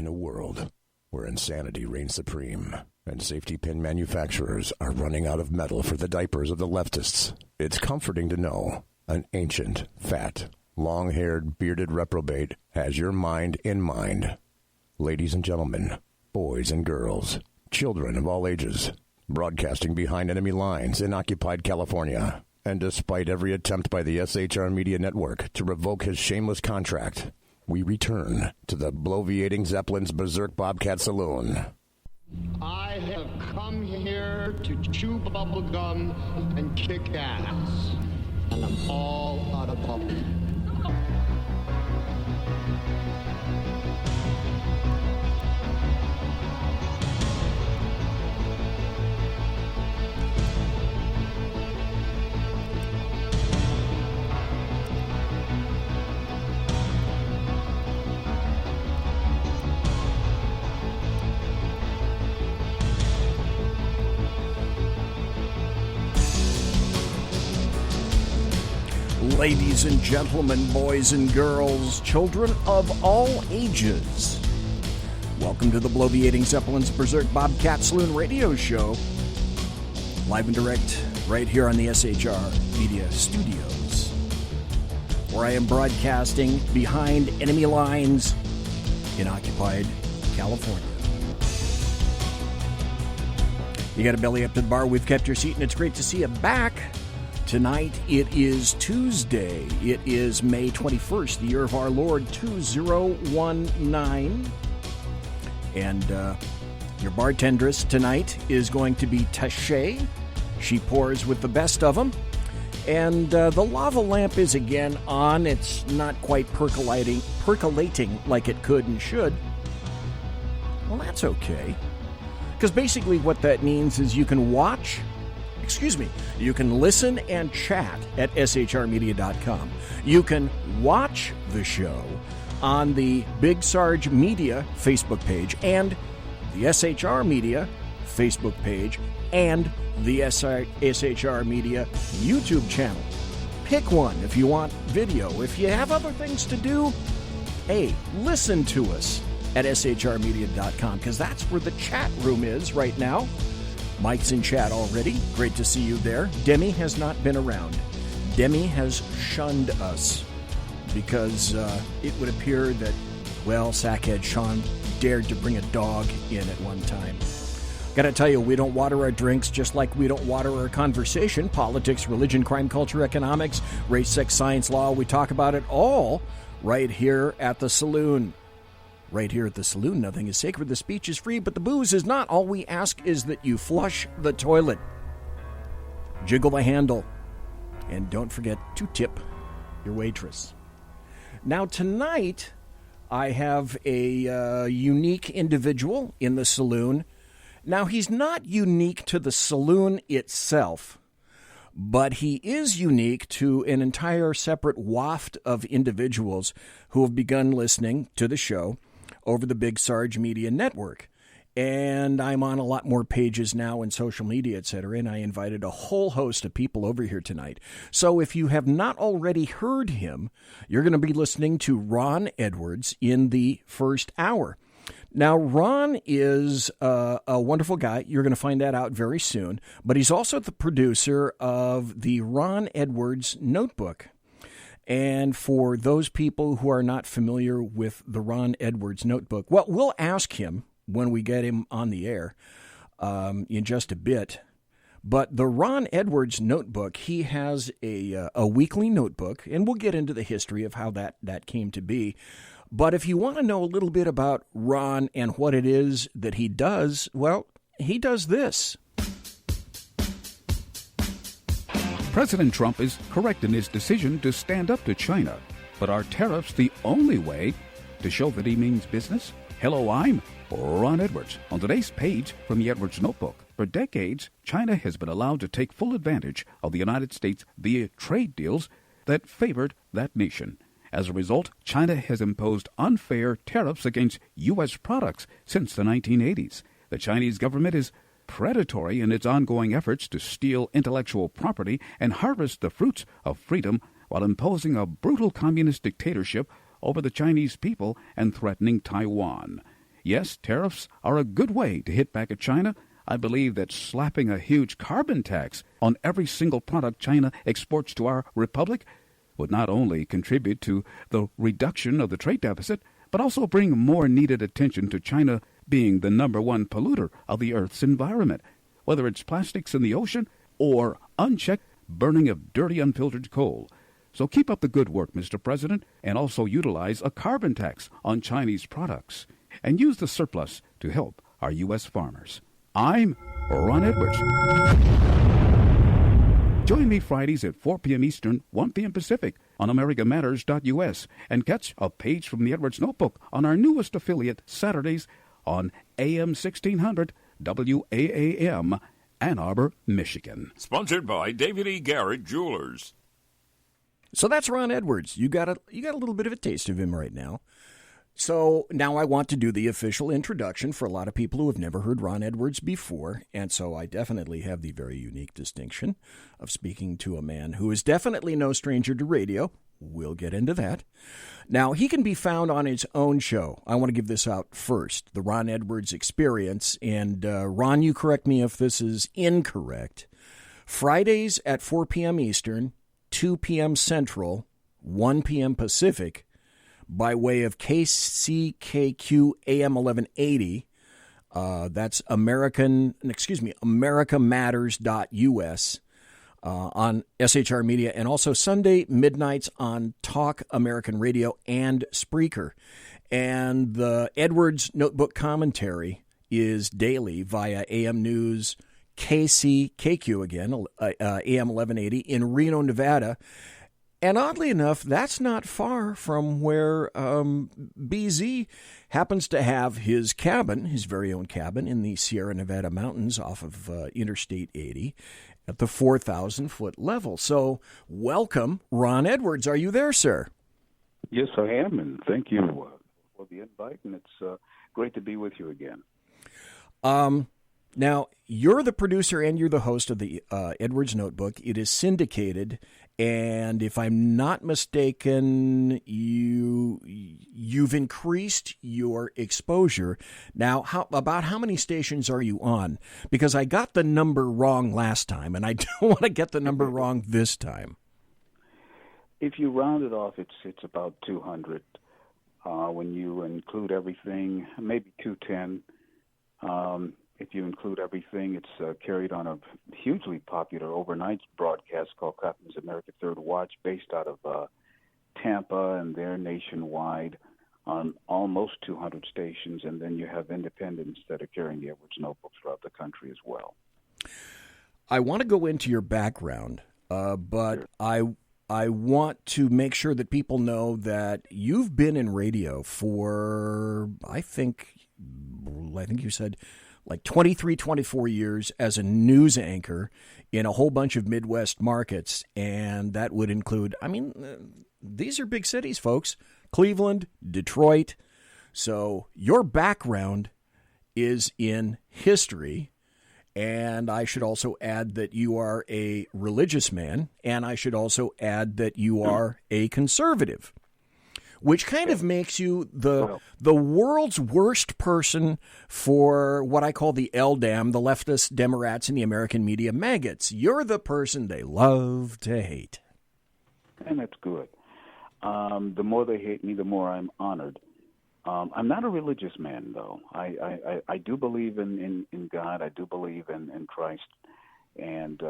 In a world where insanity reigns supreme and safety pin manufacturers are running out of metal for the diapers of the leftists, it's comforting to know an ancient, fat, long-haired, bearded reprobate has your mind in mind. Ladies and gentlemen, boys and girls, children of all ages, broadcasting behind enemy lines in occupied California, and despite every attempt by the SHR Media Network to revoke his shameless contract, we return to the bloviating Zeppelin's Berserk Bobcat Saloon. I have come here to chew bubblegum and kick ass, and I'm all out of bubblegum. Ladies and gentlemen, boys and girls, children of all ages, welcome to the bloviating Zeppelin's Berserk Bobcat Saloon radio show, live and direct right here on the SHR Media Studios, where I am broadcasting behind enemy lines in occupied California. You got a belly up to the bar, we've kept your seat, and it's great to see you back. Tonight, it is Tuesday. It is May 21st, the year of our Lord, 2019. And your bartendress tonight is going to be Taché. She pours with the best of them. And the lava lamp is again on. It's not quite percolating like it could and should. Well, that's okay. Because basically what that means is you can you can listen and chat at shrmedia.com. You can watch the show on the Big Sarge Media Facebook page and the SHR Media Facebook page and the SHR Media YouTube channel. Pick one if you want video. If you have other things to do, hey, listen to us at shrmedia.com because that's where the chat room is right now. Mike's in chat already. Great to see you there. Demi has not been around. Demi has shunned us because it would appear that, well, Sackhead Sean dared to bring a dog in at one time. Gotta tell you, we don't water our drinks just like we don't water our conversation. Politics, religion, crime, culture, economics, race, sex, science, law. We talk about it all right here at the saloon. Right here at the saloon, nothing is sacred. The speech is free, but the booze is not. All we ask is that you flush the toilet, jiggle the handle, and don't forget to tip your waitress. Now, tonight, I have a unique individual in the saloon. Now, he's not unique to the saloon itself, but he is unique to an entire separate waft of individuals who have begun listening to the show over the Big Sarge Media Network. And I'm on a lot more pages now in social media, etc., and I invited a whole host of people over here tonight. So if you have not already heard him, you're going to be listening to Ron Edwards in the first hour. Now, Ron is a wonderful guy. You're going to find that out very soon. But he's also the producer of the Ron Edwards Notebook. And for those people who are not familiar with the Ron Edwards Notebook, well, we'll ask him when we get him on the air in just a bit. But the Ron Edwards Notebook, he has a weekly notebook, and we'll get into the history of how that came to be. But if you want to know a little bit about Ron and what it is that he does, well, he does this. President Trump is correct in his decision to stand up to China. But are tariffs the only way to show that he means business? Hello, I'm Ron Edwards. On today's page from the Edwards Notebook, for decades, China has been allowed to take full advantage of the United States via trade deals that favored that nation. As a result, China has imposed unfair tariffs against U.S. products since the 1980s. The Chinese government is predatory in its ongoing efforts to steal intellectual property and harvest the fruits of freedom while imposing a brutal communist dictatorship over the Chinese people and threatening Taiwan. Yes, tariffs are a good way to hit back at China. I believe that slapping a huge carbon tax on every single product China exports to our republic would not only contribute to the reduction of the trade deficit, but also bring more needed attention to China being the number one polluter of the Earth's environment, whether it's plastics in the ocean or unchecked burning of dirty, unfiltered coal. So keep up the good work, Mr. President, and also utilize a carbon tax on Chinese products, and use the surplus to help our U.S. farmers. I'm Ron Edwards. Join me Fridays at 4 p.m. Eastern, 1 p.m. Pacific on AmericaMatters.us, and catch a page from the Edwards Notebook on our newest affiliate Saturdays on AM 1600 WAAM, Ann Arbor, Michigan. Sponsored by David E. Garrett Jewelers. So that's Ron Edwards. You got a little bit of a taste of him right now. So now I want to do the official introduction for a lot of people who have never heard Ron Edwards before, and so I definitely have the very unique distinction of speaking to a man who is definitely no stranger to radio. We'll get into that. Now, he can be found on his own show. I want to give this out first, the Ron Edwards Experience, and Ron, you correct me if this is incorrect. Fridays at 4 p.m. Eastern, 2 p.m. Central, 1 p.m. Pacific, by way of KCKQ AM 1180. That's AmericaMatters.us on SHR Media, and also Sunday midnights on Talk American Radio and Spreaker. And the Edwards Notebook Commentary is daily via AM News KCKQ again, AM 1180 in Reno, Nevada. And oddly enough, that's not far from where BZ happens to have his cabin, his very own cabin in the Sierra Nevada mountains off of Interstate 80 at the 4,000-foot level. So welcome, Ron Edwards. Are you there, sir? Yes, I am, and thank you for the invite, and it's great to be with you again. Now, you're the producer and you're the host of the Edwards Notebook. It is syndicated, and if I'm not mistaken, you've increased your exposure. Now, about how many stations are you on? Because I got the number wrong last time, and I don't want to get the number wrong this time. If you round it off, it's about 200. When you include everything, maybe 210. If you include everything, it's carried on a hugely popular overnight broadcast called Cotton's America Third Watch, based out of Tampa, and they're nationwide on almost 200 stations. And then you have independents that are carrying the Edwards Notebook throughout the country as well. I want to go into your background, but sure. I want to make sure that people know that you've been in radio for, I think you said, like 23, 24 years as a news anchor in a whole bunch of Midwest markets. And that would include, these are big cities, folks. Cleveland, Detroit. So your background is in history. And I should also add that you are a religious man. And I should also add that you are a conservative, which kind of makes you the world's worst person for what I call the LDAM, the leftist Democrats and the American media maggots. You're the person they love to hate. And that's good. The more they hate me, the more I'm honored. I'm not a religious man, though. I do believe in God. I do believe in Christ, and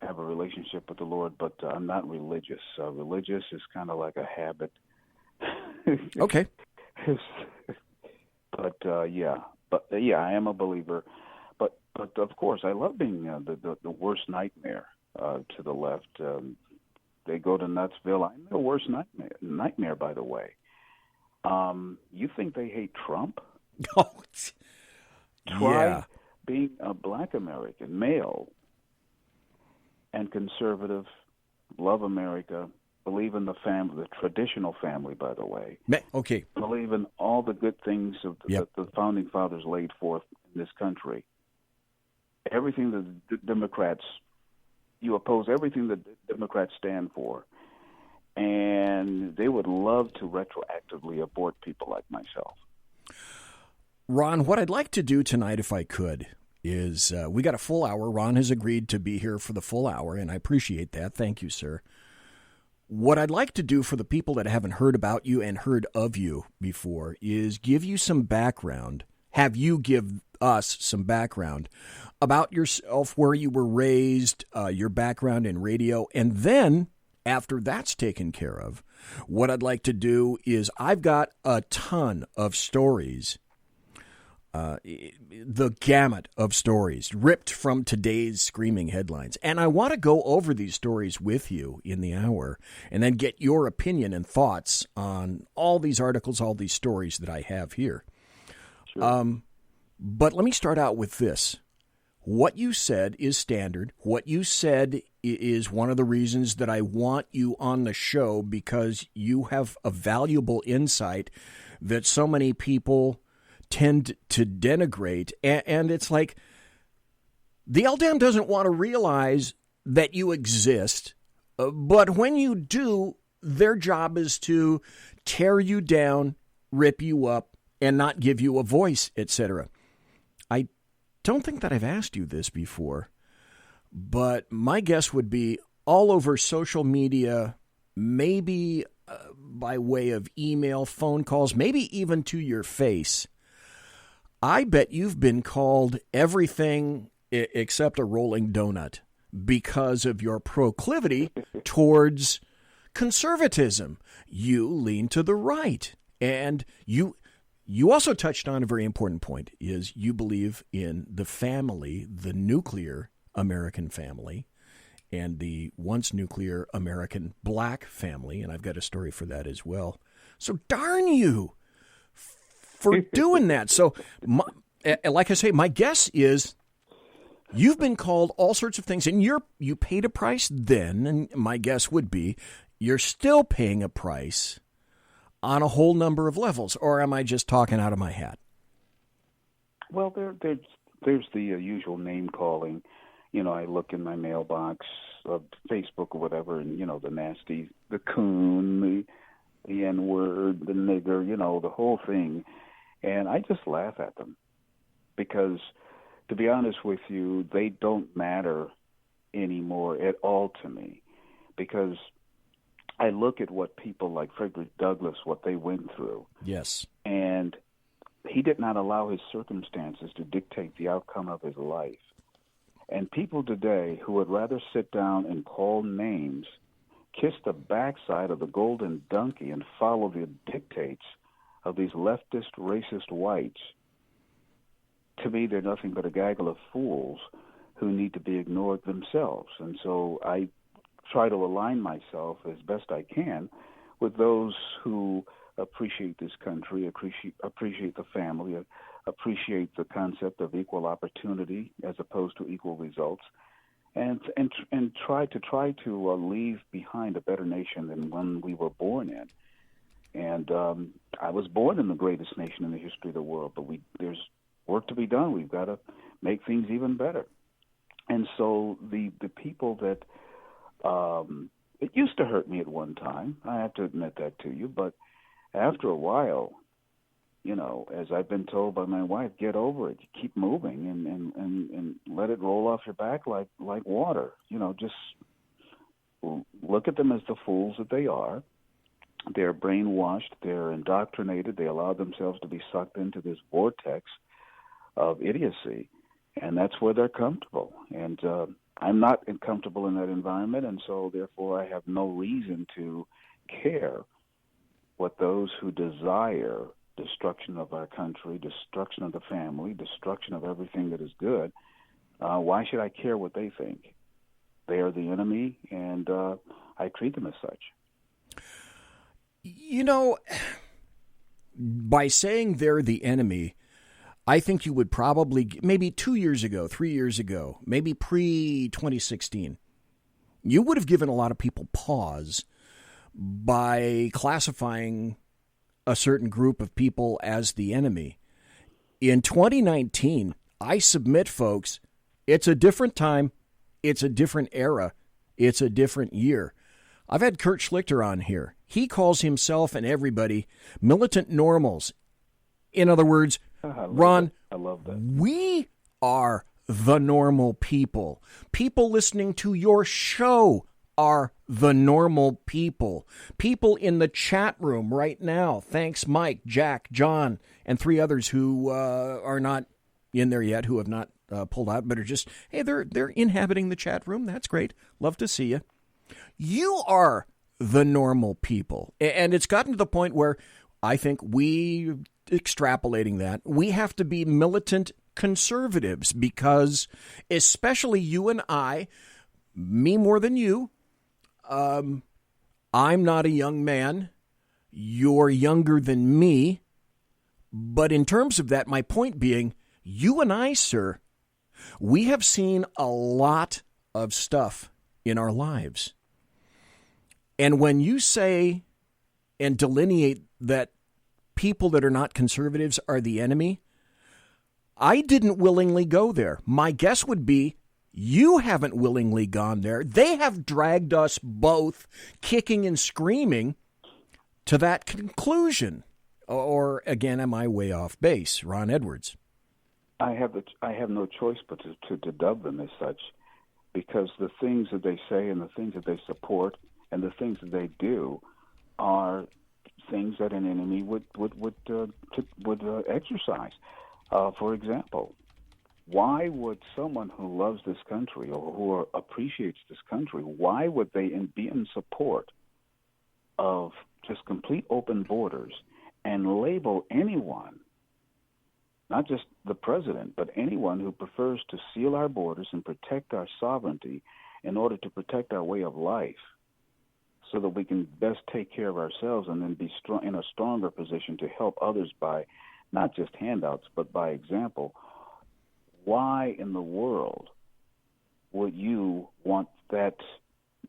have a relationship with the Lord, but I'm not religious. Religious is kind of like a habit. Okay. But I am a believer. But of course, I love being the worst nightmare to the left. They go to Nutsville. I'm the worst nightmare, by the way. You think they hate Trump? Oh, Try being a black American, male, and conservative, love America, believe in the family, the traditional family, by the way. Okay. Believe in all the good things that the Founding Fathers laid forth in this country. Everything that the Democrats, you oppose everything that the Democrats stand for. And they would love to retroactively abort people like myself. Ron, what I'd like to do tonight, if I could, is we got a full hour. Ron has agreed to be here for the full hour, and I appreciate that. Thank you, sir. What I'd like to do for the people that haven't heard about you and heard of you before is give you some background, have you give us some background about yourself, where you were raised, your background in radio, and then after that's taken care of, what I'd like to do is I've got a ton of stories, the gamut of stories ripped from today's screaming headlines. And I want to go over these stories with you in the hour and then get your opinion and thoughts on all these articles, all these stories that I have here. Sure. But let me start out with this. What you said is standard. What you said is one of the reasons that I want you on the show, because you have a valuable insight that so many people tend to denigrate. And it's like the LDAM doesn't want to realize that you exist, but when you do, their job is to tear you down, rip you up, and not give you a voice, etc. I don't think that I've asked you this before, but my guess would be all over social media, maybe by way of email, phone calls, maybe even to your face. I bet you've been called everything except a rolling donut because of your proclivity towards conservatism. You lean to the right, and you also touched on a very important point, is you believe in the family, the nuclear American family, and the once nuclear American black family, and I've got a story for that as well. So darn you for doing that. So, like I say, my guess is you've been called all sorts of things, and you paid a price then, and my guess would be you're still paying a price on a whole number of levels, or am I just talking out of my hat? Well, there's the usual name calling. I look in my mailbox of Facebook or whatever, and the nasty, the coon, the N-word, the nigger, the whole thing. And I just laugh at them because, to be honest with you, they don't matter anymore at all to me, because I look at what people like Frederick Douglass, what they went through. Yes. And he did not allow his circumstances to dictate the outcome of his life. And people today who would rather sit down and call names, kiss the backside of the golden donkey, and follow the dictates of these leftist, racist whites, to me, they're nothing but a gaggle of fools who need to be ignored themselves. And so I try to align myself as best I can with those who appreciate this country, appreciate the family, appreciate the concept of equal opportunity as opposed to equal results, and try to leave behind a better nation than one we were born in. And I was born in the greatest nation in the history of the world, but there's work to be done. We've got to make things even better. And so the people that it used to hurt me at one time, I have to admit that to you, but after a while, as I've been told by my wife, get over it. You keep moving and let it roll off your back like water. Just look at them as the fools that they are. They're brainwashed. They're indoctrinated. They allow themselves to be sucked into this vortex of idiocy, and that's where they're comfortable. And I'm not comfortable in that environment, and so therefore I have no reason to care what those who desire destruction of our country, destruction of the family, destruction of everything that is good, why should I care what they think? They are the enemy, and I treat them as such. By saying they're the enemy, I think you would probably, maybe 2 years ago, 3 years ago, maybe pre-2016, you would have given a lot of people pause by classifying a certain group of people as the enemy. In 2019, I submit, folks, it's a different time, it's a different era, it's a different year. I've had Kurt Schlichter on here. He calls himself and everybody militant normals. In other words, Ron, I love that. we are the normal people. People listening to your show are the normal people. People in the chat room right now. Thanks, Mike, Jack, John, and 3 others who are not in there yet, who have not pulled out, but are just, hey, they're inhabiting the chat room. That's great. Love to see you. You are the normal people. And it's gotten to the point where I think extrapolating that, we have to be militant conservatives because especially you and I, me more than you, I'm not a young man. You're younger than me. But in terms of that, my point being, you and I, sir, we have seen a lot of stuff in our lives. And when you say and delineate that people that are not conservatives are the enemy, I didn't willingly go there. My guess would be you haven't willingly gone there. They have dragged us both kicking and screaming to that conclusion. Or, again, am I way off base? Ron Edwards. I have no choice but to dub them as such, because the things that they say and the things that they support and the things that they do are things that an enemy would exercise. For example, why would someone who loves this country or who appreciates this country, why would they be in support of just complete open borders and label anyone, not just the president, but anyone who prefers to seal our borders and protect our sovereignty in order to protect our way of life so that we can best take care of ourselves and then be in a stronger position to help others by not just handouts, but by example? Why in the world would you want that?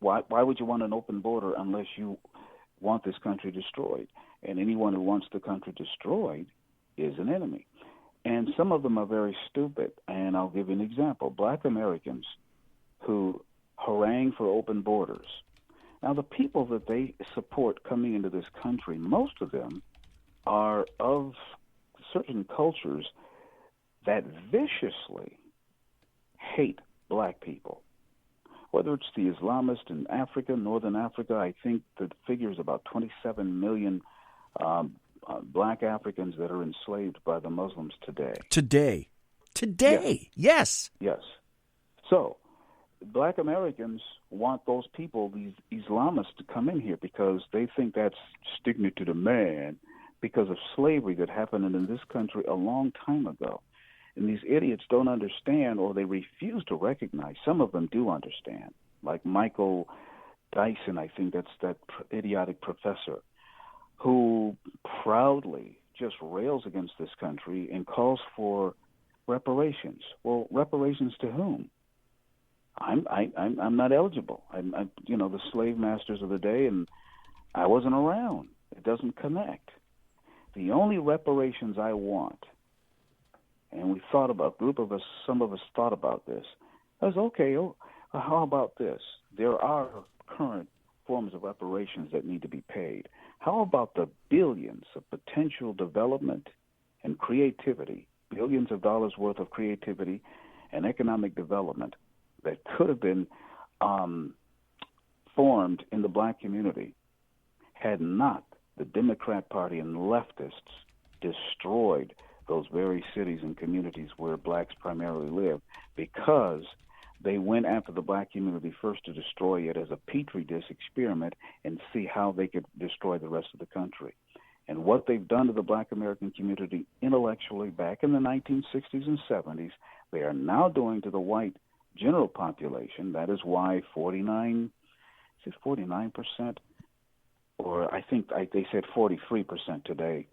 Why would you want an open border unless you want this country destroyed? And anyone who wants the country destroyed is an enemy. And some of them are very stupid. And I'll give you an example. Black Americans who harangue for open borders. Now, the people that they support coming into this country, most of them are of certain cultures that viciously hate black people. Whether it's the Islamists in Africa, Northern Africa, I think the figure is about 27 million black Africans that are enslaved by the Muslims today. Today. Yes. Yes. So, black Americans want those people, these Islamists, to come in here because they think that's stigma to the man because of slavery that happened in this country a long time ago. And these idiots don't understand, or they refuse to recognize. Some of them do understand, like Michael Dyson, I think that's that idiotic professor, who proudly just rails against this country and calls for reparations. Well, reparations to whom? I'm not eligible. I'm the slave masters of the day, and I wasn't around. It doesn't connect. The only reparations I want, and we thought about, some of us thought about this. I was, okay, how about this? There are current forms of reparations that need to be paid. How about the billions of potential development and creativity, billions of dollars worth of creativity and economic development that could have been formed in the black community had not the Democrat Party and leftists destroyed those very cities and communities where blacks primarily live, because they went after the black community first to destroy it as a petri dish experiment and see how they could destroy the rest of the country. And what they've done to the black American community intellectually back in the 1960s and 70s, they are now doing to the white general population. That is why 49%, or I think they said 43% today,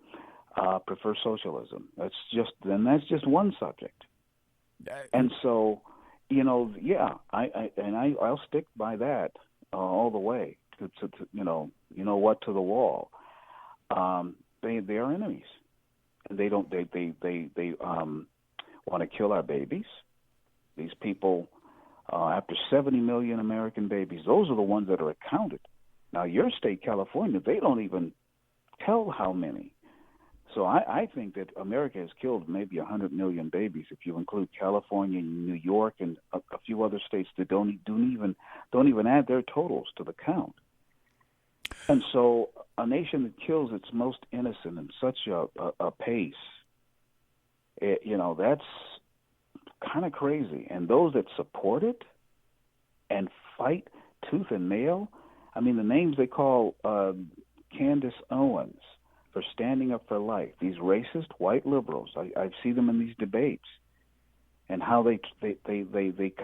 prefer socialism. That's just one subject. And so, I'll stick by that all the way to the wall. They are enemies, and they want to kill our babies. These people, after 70 million American babies, those are the ones that are accounted. Now, your state, California, they don't even tell how many. So I think that America has killed maybe 100 million babies if you include California, New York, and a few other states that don't even add their totals to the count. And so a nation that kills its most innocent in such a pace, that's kind of crazy. And those that support it and fight tooth and nail, I mean, the names they call Candace Owens for standing up for life, these racist white liberals, I see them in these debates, and how they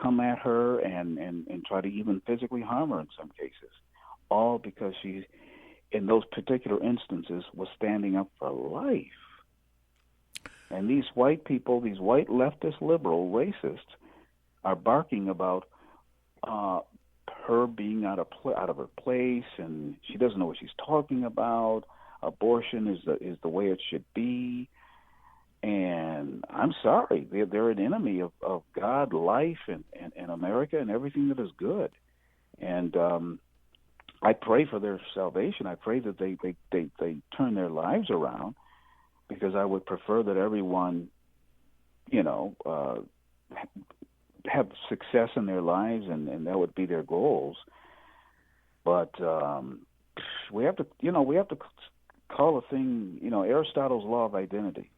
come at her and try to even physically harm her in some cases, all because she, in those particular instances, was standing up for life. And these white people, these white leftist liberal racists, are barking about her being out of her place, and she doesn't know what she's talking about. Abortion is the way it should be. And I'm sorry, they're an enemy of God, life, and America, and everything that is good. And I pray for their salvation. I pray that they turn their lives around, because I would prefer that everyone, have success in their lives, and that would be their goals. But we have to call a thing, Aristotle's law of identity.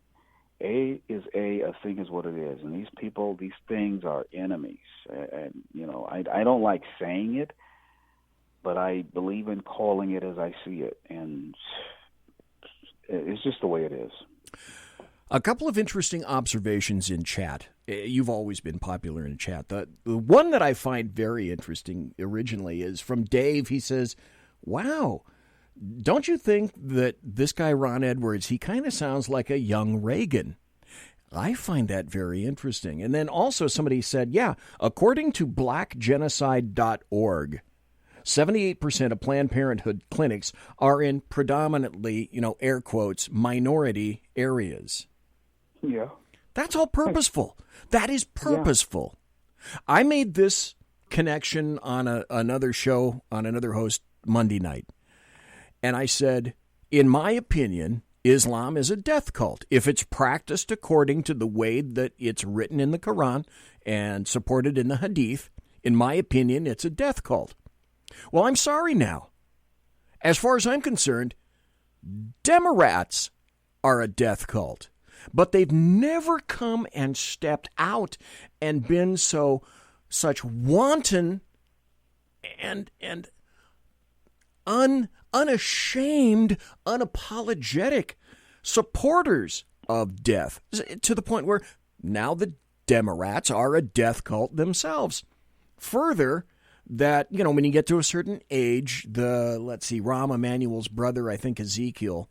A is a thing is what it is. And these people, these things are enemies. And, I don't like saying it, but I believe in calling it as I see it. And it's just the way it is. A couple of interesting observations in chat. You've always been popular in chat. The one that I find very interesting originally is from Dave. He says, wow, don't you think that this guy, Ron Edwards, he kind of sounds like a young Reagan? I find that very interesting. And then also somebody said, yeah, according to blackgenocide.org, 78% of Planned Parenthood clinics are in predominantly, air quotes, minority areas. Yeah. That's all purposeful. That is purposeful. Yeah. I made this connection on another show, on another host Monday night. And I said, in my opinion, Islam is a death cult. If it's practiced according to the way that it's written in the Quran and supported in the Hadith, in my opinion, it's a death cult. Well, I'm sorry now. As far as I'm concerned, Democrats are a death cult. But they've never come and stepped out and been such wanton and unashamed, unapologetic supporters of death, to the point where now the Democrats are a death cult themselves. Further, that, when you get to a certain age, Rahm Emanuel's brother, I think Ezekiel,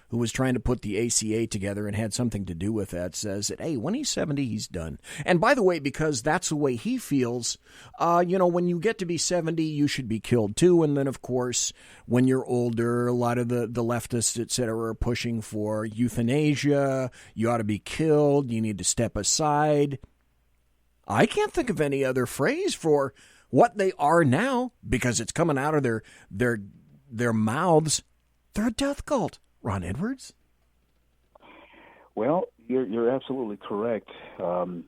who was trying to put the ACA together and had something to do with that, says that, hey, when he's 70, he's done. And by the way, because that's the way he feels, when you get to be 70, you should be killed too. And then, of course, when you're older, a lot of the leftists, et cetera, are pushing for euthanasia. You ought to be killed. You need to step aside. I can't think of any other phrase for what they are now, because it's coming out of their mouths. They're a death cult. Ron Edwards? Well, you're absolutely correct. And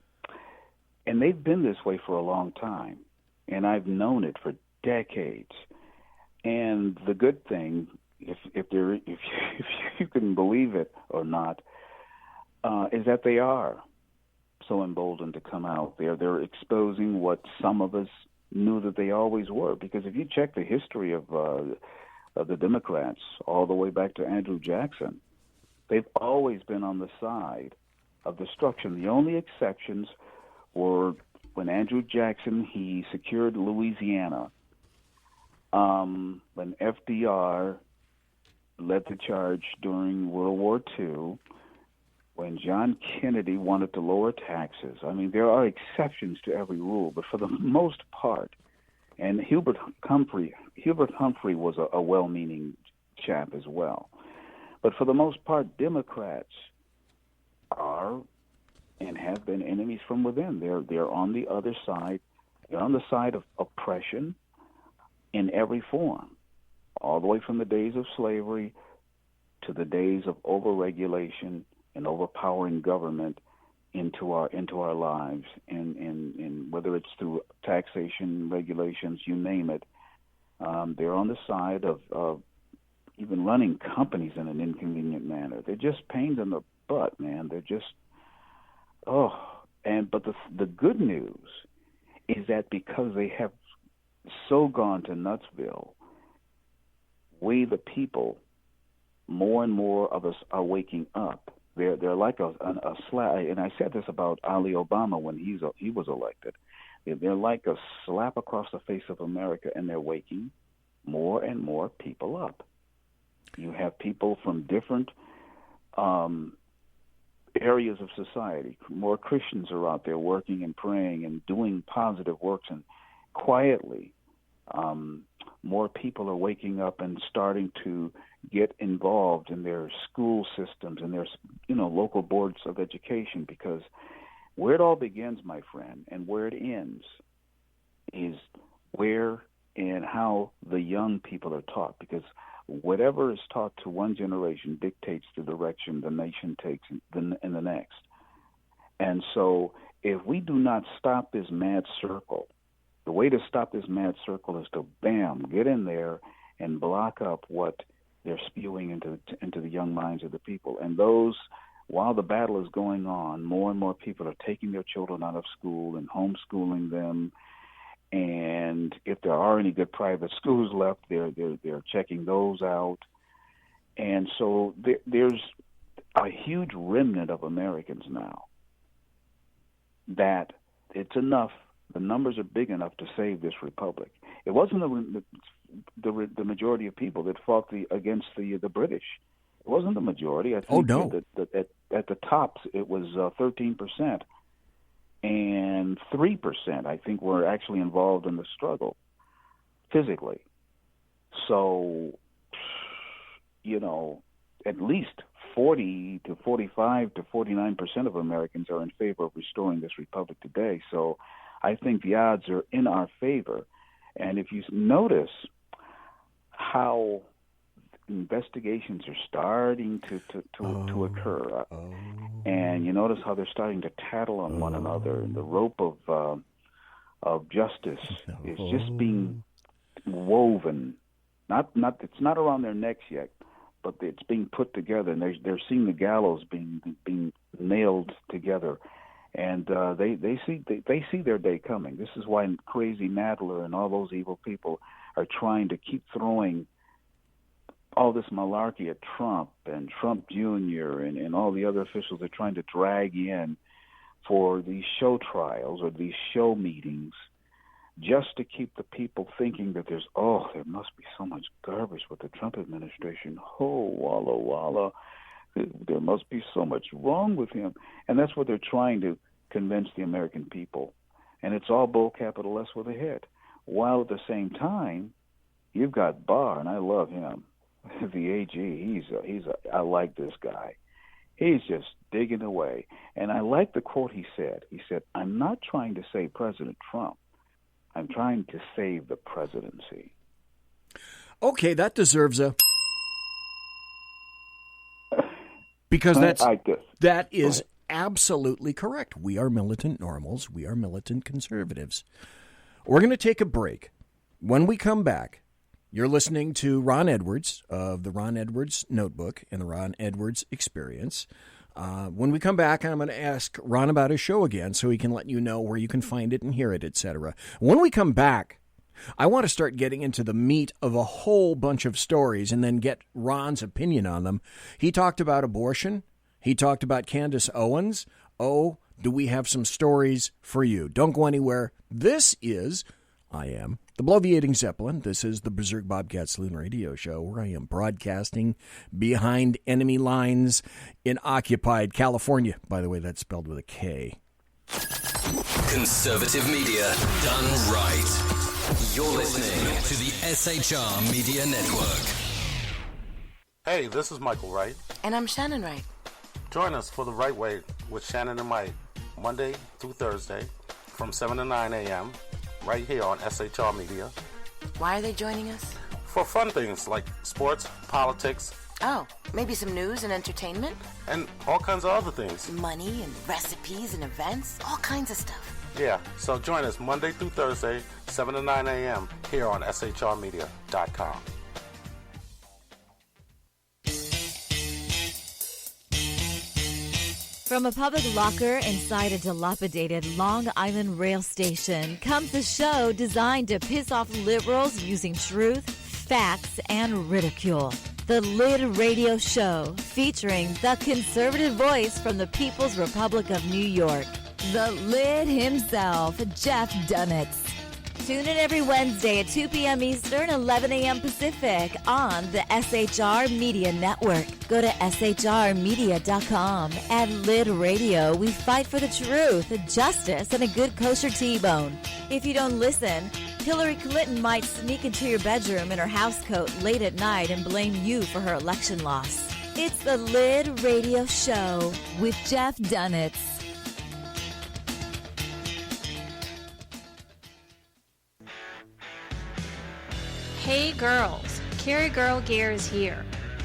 they've been this way for a long time. And I've known it for decades. And the good thing, if you can believe it or not, is that they are so emboldened to come out. They're exposing what some of us knew that they always were. Because if you check the history of the Democrats all the way back to Andrew Jackson, they've always been on the side of destruction. The only exceptions were when Andrew Jackson, he secured Louisiana, when FDR led the charge during World War II, when John Kennedy wanted to lower taxes. I mean, there are exceptions to every rule, but for the most part, and Hubert Humphrey was a well-meaning chap as well. But for the most part, Democrats are and have been enemies from within. They're on the other side. They're on the side of oppression in every form, all the way from the days of slavery to the days of overregulation and overpowering government into our lives, and whether it's through taxation, regulations, you name it. They're on the side of even running companies in an inconvenient manner. They're just pains in the butt, man. They're just but the good news is that because they have so gone to Nutsville, we the people, more and more of us are waking up. They're like a slap, and I said this about Ali Obama when he was elected. They're like a slap across the face of America, and they're waking more and more people up. You have people from different areas of society. More Christians are out there working and praying and doing positive works, and quietly, more people are waking up and starting to get involved in their school systems and their local boards of education, because where it all begins, my friend, and where it ends is where and how the young people are taught, because whatever is taught to one generation dictates the direction the nation takes in the next. And so if we do not stop this mad circle, the way to stop this mad circle is to, get in there and block up what they're spewing into the young minds of the people. And while the battle is going on, more and more people are taking their children out of school and homeschooling them. And if there are any good private schools left, they're checking those out. And so there's a huge remnant of Americans now that it's enough. The numbers are big enough to save this republic. It wasn't the majority of people that fought against the British. It wasn't the majority. I think that at the tops it was 13%, and 3% I think were actually involved in the struggle physically. So, at least 40 to 45 to 49% of Americans are in favor of restoring this republic today. So I think the odds are in our favor. And if you notice how investigations are starting to occur, and you notice how they're starting to tattle on one another, and the rope of justice is just being woven. It's not around their necks yet, but it's being put together, and they're seeing the gallows being nailed together. And they see their day coming. This is why crazy Nadler and all those evil people are trying to keep throwing all this malarkey at Trump and Trump Jr. and all the other officials they're trying to drag in for these show trials or these show meetings, just to keep the people thinking that there must be so much garbage with the Trump administration. Oh, walla walla. There must be so much wrong with him. And that's what they're trying to convince the American people. And it's all bull, capital S with a hit. While at the same time, you've got Barr, and I love him. The AG, I like this guy. He's just digging away. And I like the quote he said. He said, "I'm not trying to save President Trump. I'm trying to save the presidency." Okay, that deserves a... Because that is absolutely correct. We are militant normals. We are militant conservatives. We're going to take a break. When we come back, you're listening to Ron Edwards of the Ron Edwards Notebook and the Ron Edwards Experience. When we come back, I'm going to ask Ron about his show again so he can let you know where you can find it and hear it, etc. When we come back, I want to start getting into the meat of a whole bunch of stories and then get Ron's opinion on them. He talked about abortion. He talked about Candace Owens. Oh, do we have some stories for you? Don't go anywhere. I am the Bloviating Zeppelin. This is the Berserk Bobcat Saloon radio show, where I am broadcasting behind enemy lines in occupied California. By the way, that's spelled with a K. Conservative media done right. You're listening to the SHR Media Network. Hey, this is Michael Wright. And I'm Shannon Wright. Join us for The Right Way with Shannon and Mike, Monday through Thursday from 7 to 9 a.m., right here on SHR Media. Why are they joining us? For fun things like sports, politics, Oh, maybe some news and entertainment? And all kinds of other things. Money and recipes and events, all kinds of stuff. Yeah, so join us Monday through Thursday, 7 to 9 a.m. here on SHRmedia.com. From a public locker inside a dilapidated Long Island rail station comes a show designed to piss off liberals using truth, facts, and ridicule. The Lid Radio Show, featuring the conservative voice from the People's Republic of New York, the Lid himself, Jeff Dunitz. Tune in every Wednesday at 2 p.m. Eastern, 11 a.m. Pacific on the SHR Media Network. Go to shrmedia.com. At Lid Radio, we fight for the truth, justice, and a good kosher T-bone. If you don't listen, Hillary Clinton might sneak into your bedroom in her housecoat late at night and blame you for her election loss. It's the Lid Radio Show with Jeff Dunitz. Hey girls, Carry Girl Gear is here.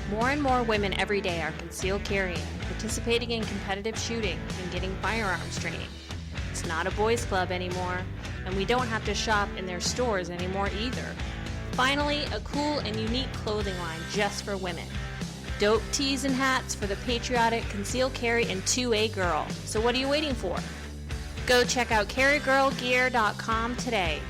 More and more women every day are concealed carrying, participating in competitive shooting, and getting firearms training. It's not a boys' club anymore, and we don't have to shop in their stores anymore either. Finally, a cool and unique clothing line just for women. Dope tees and hats for the patriotic concealed carry and 2A girl. So what are you waiting for? Go check out carrygirlgear.com today.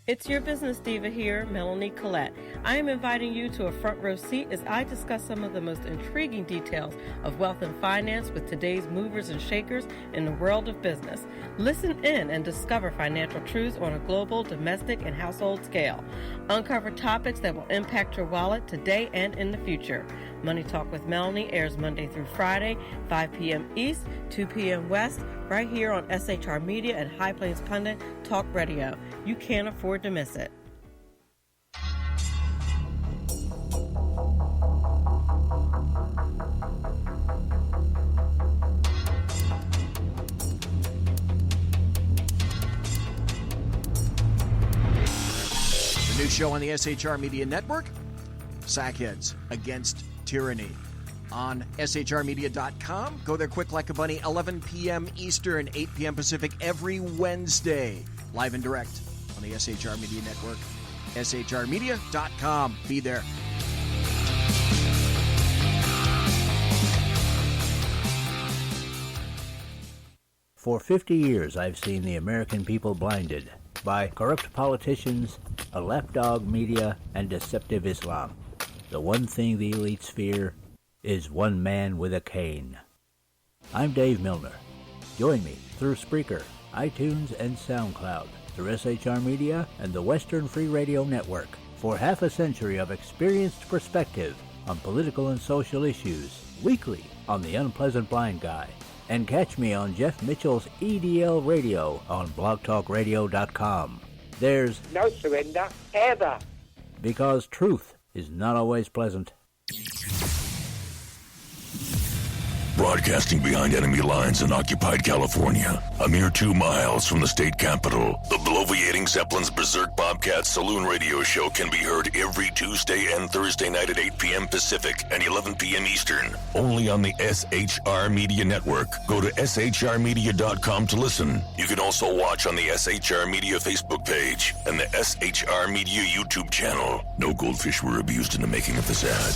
It's your business diva here, Melanie Collette. I am inviting you to a front row seat as I discuss some of the most intriguing details of wealth and finance with today's movers and shakers in the world of business. Listen in and discover financial truths on a global, domestic, and household scale. Uncover topics that will impact your wallet today and in the future. Money Talk with Melanie airs Monday through Friday, 5 p.m. East, 2 p.m. West, right here on SHR Media and High Plains Pundit Talk Radio. You can't afford to miss it. The new show on the SHR Media Network, Sackheads Against Tyranny. On shrmedia.com. Go there quick like a bunny, 11 p.m. Eastern, 8 p.m. Pacific every Wednesday. Live and direct on the SHR Media Network. shrmedia.com. Be there. For 50 years, I've seen the American people blinded by corrupt politicians, a lapdog media, and deceptive Islam. The one thing the elites fear is one man with a cane. I'm Dave Milner. Join me through Spreaker, iTunes, and SoundCloud, through SHR Media and the Western Free Radio Network, for half a century of experienced perspective on political and social issues, weekly on The Unpleasant Blind Guy. And catch me on Jeff Mitchell's EDL Radio on blogtalkradio.com. There's no surrender, ever. Because truth is not always pleasant. Broadcasting behind enemy lines in occupied California, a mere 2 miles from the state capital, the bloviating Zeppelin's Berserk Bobcat Saloon radio show can be heard every Tuesday and Thursday night at 8 p.m. Pacific and 11 p.m. Eastern, only on the SHR Media Network. Go to shrmedia.com to listen. You can also watch on the SHR Media Facebook page and the SHR Media YouTube channel. No goldfish were abused in the making of this ad.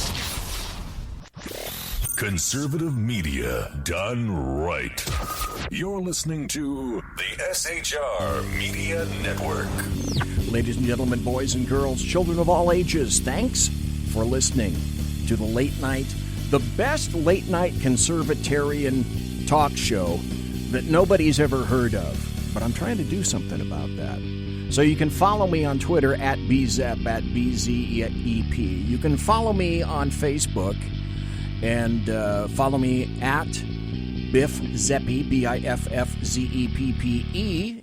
Conservative media done right. You're listening to the SHR Media Network. Ladies and gentlemen, boys and girls, children of all ages, thanks for listening to the late night, the best late night conservatarian talk show that nobody's ever heard of. But I'm trying to do something about that. So you can follow me on Twitter at BZEP, at BZEP. You can follow me on Facebook and follow me at Biff Zeppi, BIFFZEPPE,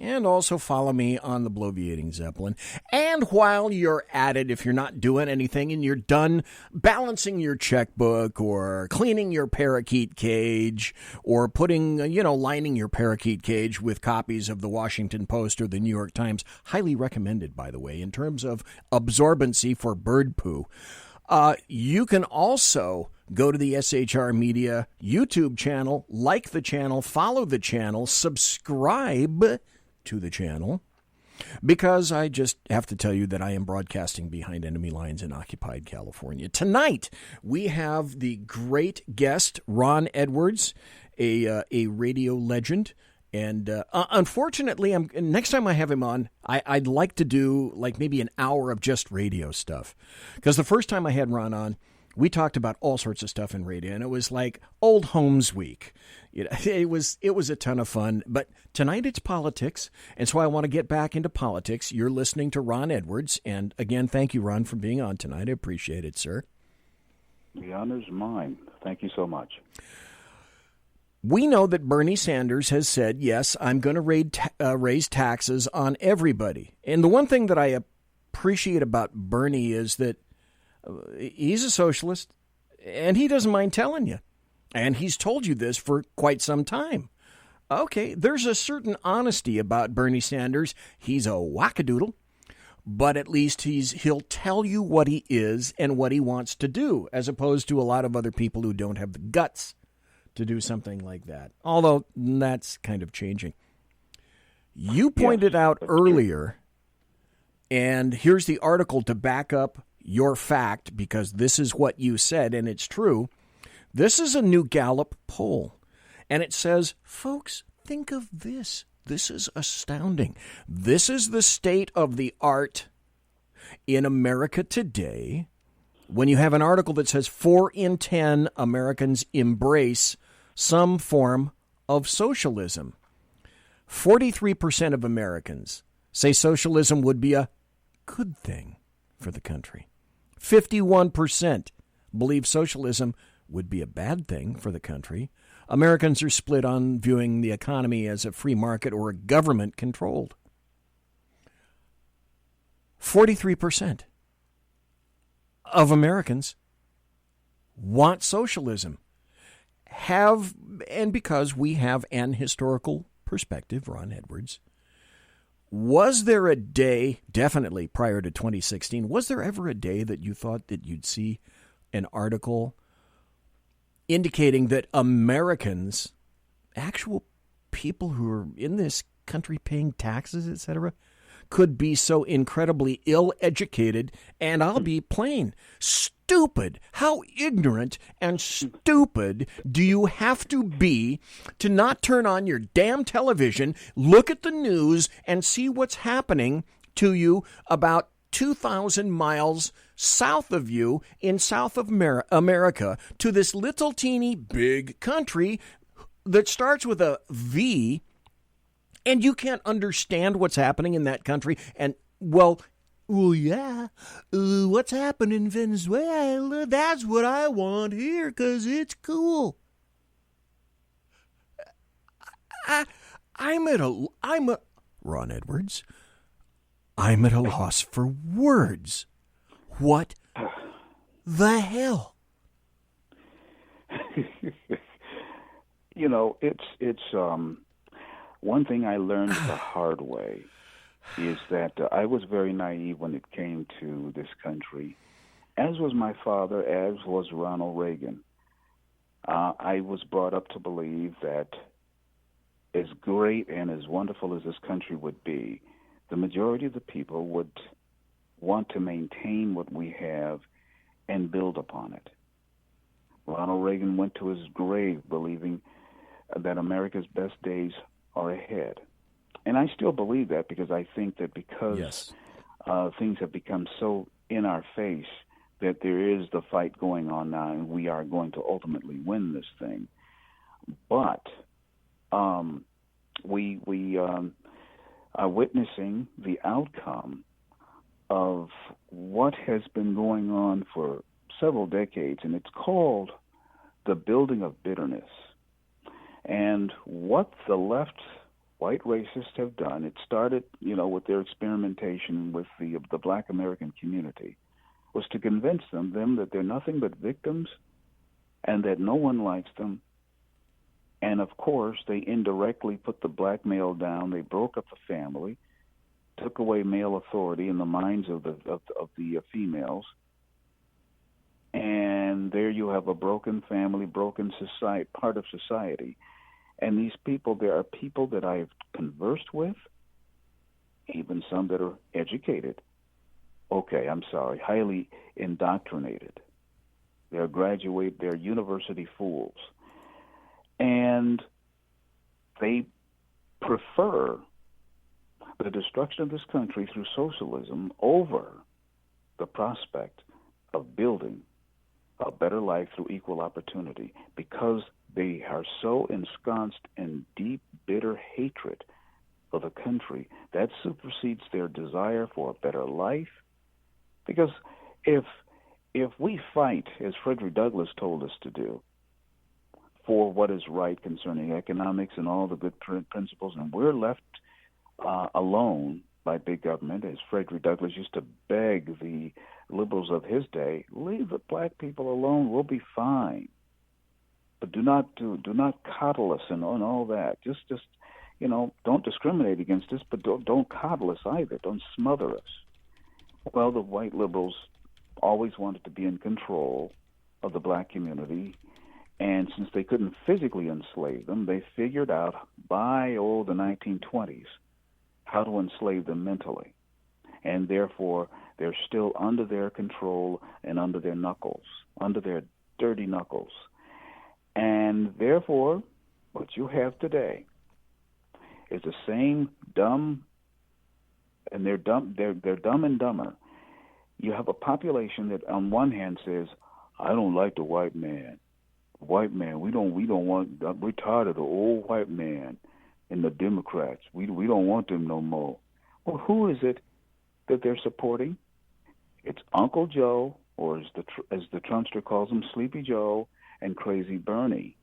and also follow me on the Bloviating Zeppelin. And while you're at it, if you're not doing anything and you're done balancing your checkbook or cleaning your parakeet cage or putting, lining your parakeet cage with copies of the Washington Post or the New York Times, highly recommended, by the way, in terms of absorbency for bird poo. You can also go to the SHR Media YouTube channel, like the channel, follow the channel, subscribe to the channel, because I just have to tell you that I am broadcasting behind enemy lines in occupied California. Tonight, we have the great guest, Ron Edwards, a radio legend. And unfortunately, next time I have him on, I'd like to do like maybe an hour of just radio stuff. Because the first time I had Ron on, we talked about all sorts of stuff in radio, and it was like Old Homes Week. You know, it was a ton of fun. But tonight it's politics, and so I want to get back into politics. You're listening to Ron Edwards, and again, thank you, Ron, for being on tonight. I appreciate it, sir. The honor's mine. Thank you so much. We know that Bernie Sanders has said, yes, I'm going to raise taxes on everybody. And the one thing that I appreciate about Bernie is that he's a socialist, and he doesn't mind telling you. And he's told you this for quite some time. Okay, there's a certain honesty about Bernie Sanders. He's a wackadoodle, but at least he'll tell you what he is and what he wants to do, as opposed to a lot of other people who don't have the guts to do something like that. Although that's kind of changing. You pointed out earlier, and here's the article to back up your fact, because this is what you said, and it's true. This is a new Gallup poll, and it says, folks, think of this. This is astounding. This is the state of the art in America today. When you have an article that says 4 in 10 Americans embrace some form of socialism. 43% of Americans say socialism would be a good thing for the country. 51% believe socialism would be a bad thing for the country. Americans are split on viewing the economy as a free market or a government controlled. 43% of Americans want socialism. And because we have an historical perspective, Ron Edwards, was there a day, definitely prior to 2016, was there ever a day that you thought that you'd see an article indicating that Americans, actual people who are in this country paying taxes, etc., could be so incredibly ill-educated, and I'll be plain, stupid? How ignorant and stupid do you have to be to not turn on your damn television, look at the news, and see what's happening to you about 2,000 miles south of you in South of America, to this little teeny big country that starts with a V, and you can't understand what's happening in that country. And, well, yeah, what's happening in Venezuela, that's what I want here because it's cool. Ron Edwards, I'm at a loss for words. What the hell? You know, it's one thing I learned the hard way is that I was very naive when it came to this country, as was my father, as was Ronald Reagan. I was brought up to believe that as great and as wonderful as this country would be, the majority of the people would want to maintain what we have and build upon it. Ronald Reagan went to his grave believing that America's best days are ahead. And I still believe that, because I think that because things have become so in our face that there is the fight going on now, and we are going to ultimately win this thing. But we are witnessing the outcome of what has been going on for several decades, and it's called the building of bitterness. And what the left, white racists have done, it started, with their experimentation with the black American community, was to convince them that they're nothing but victims and that no one likes them. And of course, they indirectly put the black male down. They broke up the family, took away male authority in the minds of the females, And there you have a broken family, broken society, part of society. And these people, there are people that I've conversed with, even some that are educated. Okay, I'm sorry, highly indoctrinated. They're university fools. And they prefer the destruction of this country through socialism over the prospect of building a better life through equal opportunity, because they are so ensconced in deep, bitter hatred for the country that supersedes their desire for a better life. Because if we fight, as Frederick Douglass told us to do, for what is right concerning economics and all the good principles, and we're left alone by big government, as Frederick Douglass used to beg the liberals of his day, leave the black people alone, we'll be fine. But do not coddle us and all that. Just don't discriminate against us, but don't coddle us either. Don't smother us. Well, the white liberals always wanted to be in control of the black community, and since they couldn't physically enslave them, they figured out by the 1920s how to enslave them mentally. And therefore, they're still under their control and under their knuckles, under their dirty knuckles. And therefore, what you have today is the same dumb, and they're dumb and dumber. You have a population that on one hand says, I don't like the white man. White man, we don't want, we're tired of the old white man and the Democrats. We don't want them no more. Well, who is it that they're supporting? It's Uncle Joe, or as the Trumpster calls him, Sleepy Joe, and Crazy Bernie.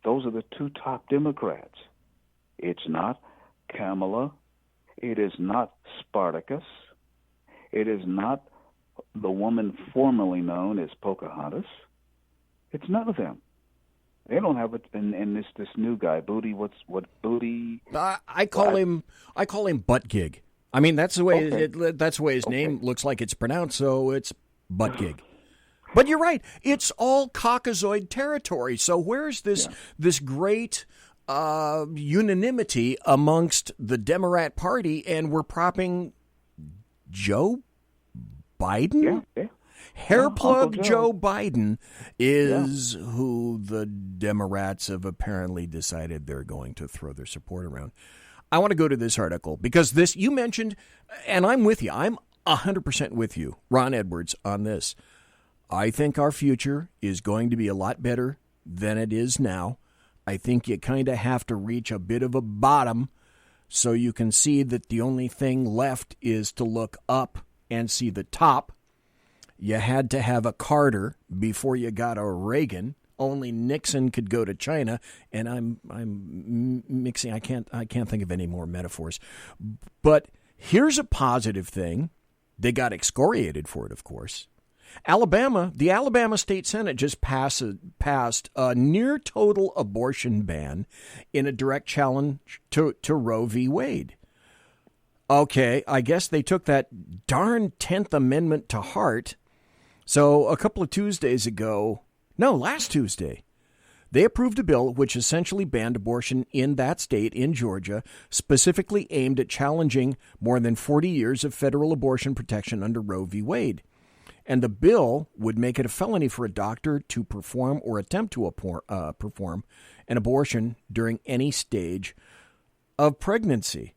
Those are the two top Democrats. It's not Kamala. It is not Spartacus. It is not the woman formerly known as Pocahontas. It's none of them. They don't have it in this new guy, Booty. What Booty? I call him Butt Gig. I mean, that's the way that's the way his name looks like it's pronounced. So it's Butt Gig. But you're right. It's all Caucasoid territory. So where's this great unanimity amongst the Democrat Party, and we're propping Joe Biden? Yeah. Hairplug Joe Biden is who the Democrats have apparently decided they're going to throw their support around. I want to go to this article because this you mentioned, and I'm with you. I'm 100% with you, Ron Edwards, on this. I think our future is going to be a lot better than it is now. I think you kind of have to reach a bit of a bottom so you can see that the only thing left is to look up and see the top. You had to have a Carter before you got a Reagan. Only Nixon could go to China, and I'm mixing. I can't think of any more metaphors. But here's a positive thing. They got excoriated for it, of course. The Alabama State Senate just passed a near total abortion ban in a direct challenge to Roe v. Wade. Okay, I guess they took that darn 10th Amendment to heart. So a couple of Tuesdays ago, last Tuesday, they approved a bill which essentially banned abortion in that state, in Georgia, specifically aimed at challenging more than 40 years of federal abortion protection under Roe v. Wade. And the bill would make it a felony for a doctor to perform or attempt to perform an abortion during any stage of pregnancy.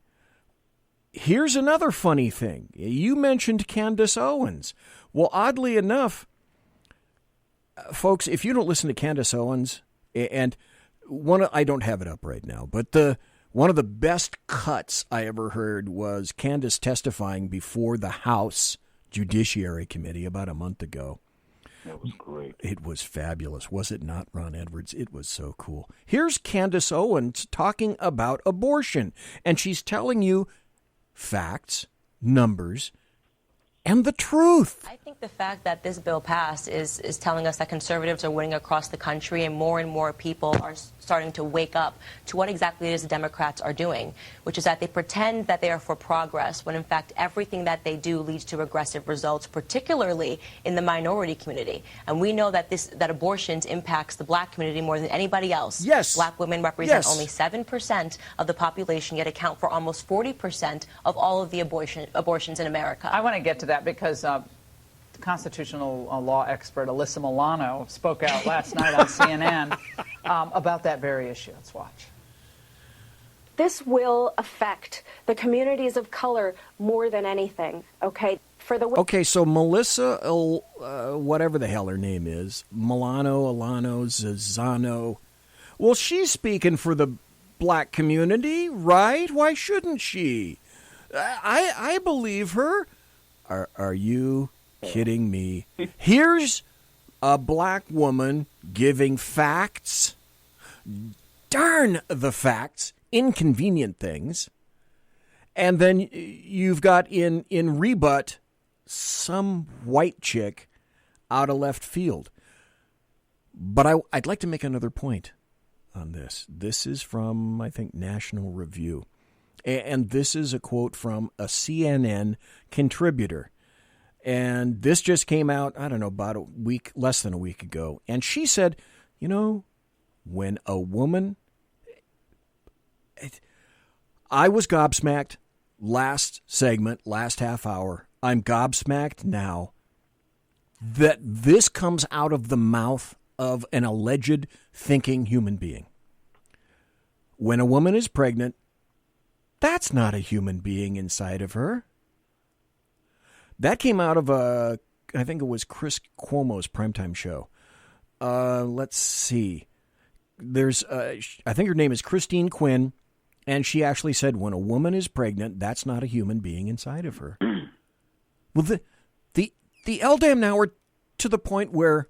Here's another funny thing. You mentioned Candace Owens. Well, oddly enough, folks, if you don't listen to Candace Owens, and I don't have it up right now, but one of the best cuts I ever heard was Candace testifying before the House Judiciary Committee about a month ago. That was great. It was fabulous, was it not, Ron Edwards? It was so cool. Here's Candace Owens talking about abortion, and she's telling you facts, numbers, and the truth. I think the fact that this bill passed is telling us that conservatives are winning across the country, and more people are starting to wake up to what exactly it is the Democrats are doing, which is that they pretend that they are for progress when, in fact, everything that they do leads to regressive results, particularly in the minority community. And we know that that abortions impacts the black community more than anybody else. Yes. Black women represent Yes. only 7% of the population, yet account for almost 40% of all of the abortions in America. I want to get to that because constitutional law expert Alyssa Milano spoke out last night on CNN about that very issue. Let's watch. This will affect the communities of color more than anything, okay? Okay, so Melissa, whatever the hell her name is, Alano, Zano, well, she's speaking for the black community, right? Why shouldn't she? I believe her. Are you kidding me? Here's a black woman giving facts. Darn the facts. Inconvenient things. And then you've got in rebut some white chick out of left field. But I'd like to make another point on this. This is from, I think, National Review. And this is a quote from a CNN contributor. And this just came out, I don't know, about less than a week ago. And she said, you know, when a woman... I was gobsmacked last segment, last half hour. I'm gobsmacked now that this comes out of the mouth of an alleged thinking human being. When a woman is pregnant, that's not a human being inside of her. That came out of I think it was Chris Cuomo's primetime show. Let's see. There's, I think her name is Christine Quinn, and she actually said, when a woman is pregnant, that's not a human being inside of her. Well, the LDAM now are to the point where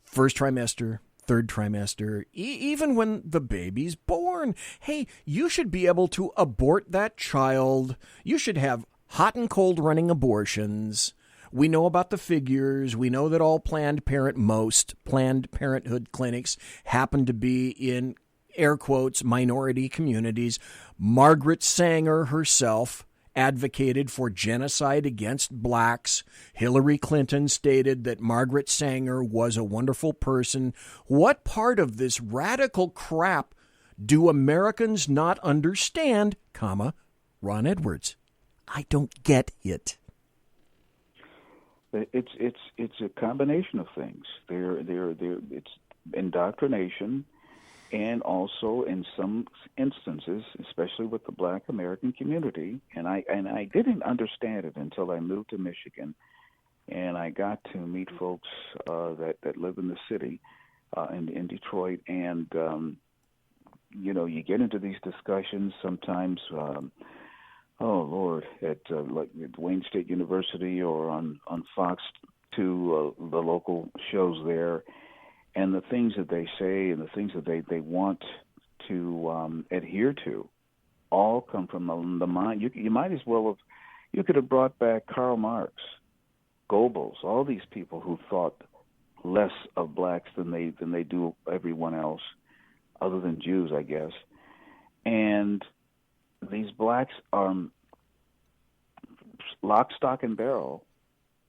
first trimester, third trimester, even when the baby's born, hey, you should be able to abort that child. You should have hot and cold running abortions. We know about the figures. We know that most Planned Parenthood clinics happen to be in, air quotes, minority communities. Margaret Sanger herself advocated for genocide against blacks. Hillary Clinton stated that Margaret Sanger was a wonderful person. What part of this radical crap do Americans not understand, Ron Edwards? I don't get it. It's a combination of things. It's indoctrination, and also in some instances, especially with the Black American community, and I didn't understand it until I moved to Michigan, and I got to meet folks that live in the city, in Detroit, and you get into these discussions sometimes. Oh Lord! At Wayne State University or on Fox 2, the local shows there, and the things that they say and the things that they want to adhere to, all come from the mind. You might as well could have brought back Karl Marx, Goebbels, all these people who thought less of blacks than they do everyone else, other than Jews, I guess, and these blacks are lock, stock, and barrel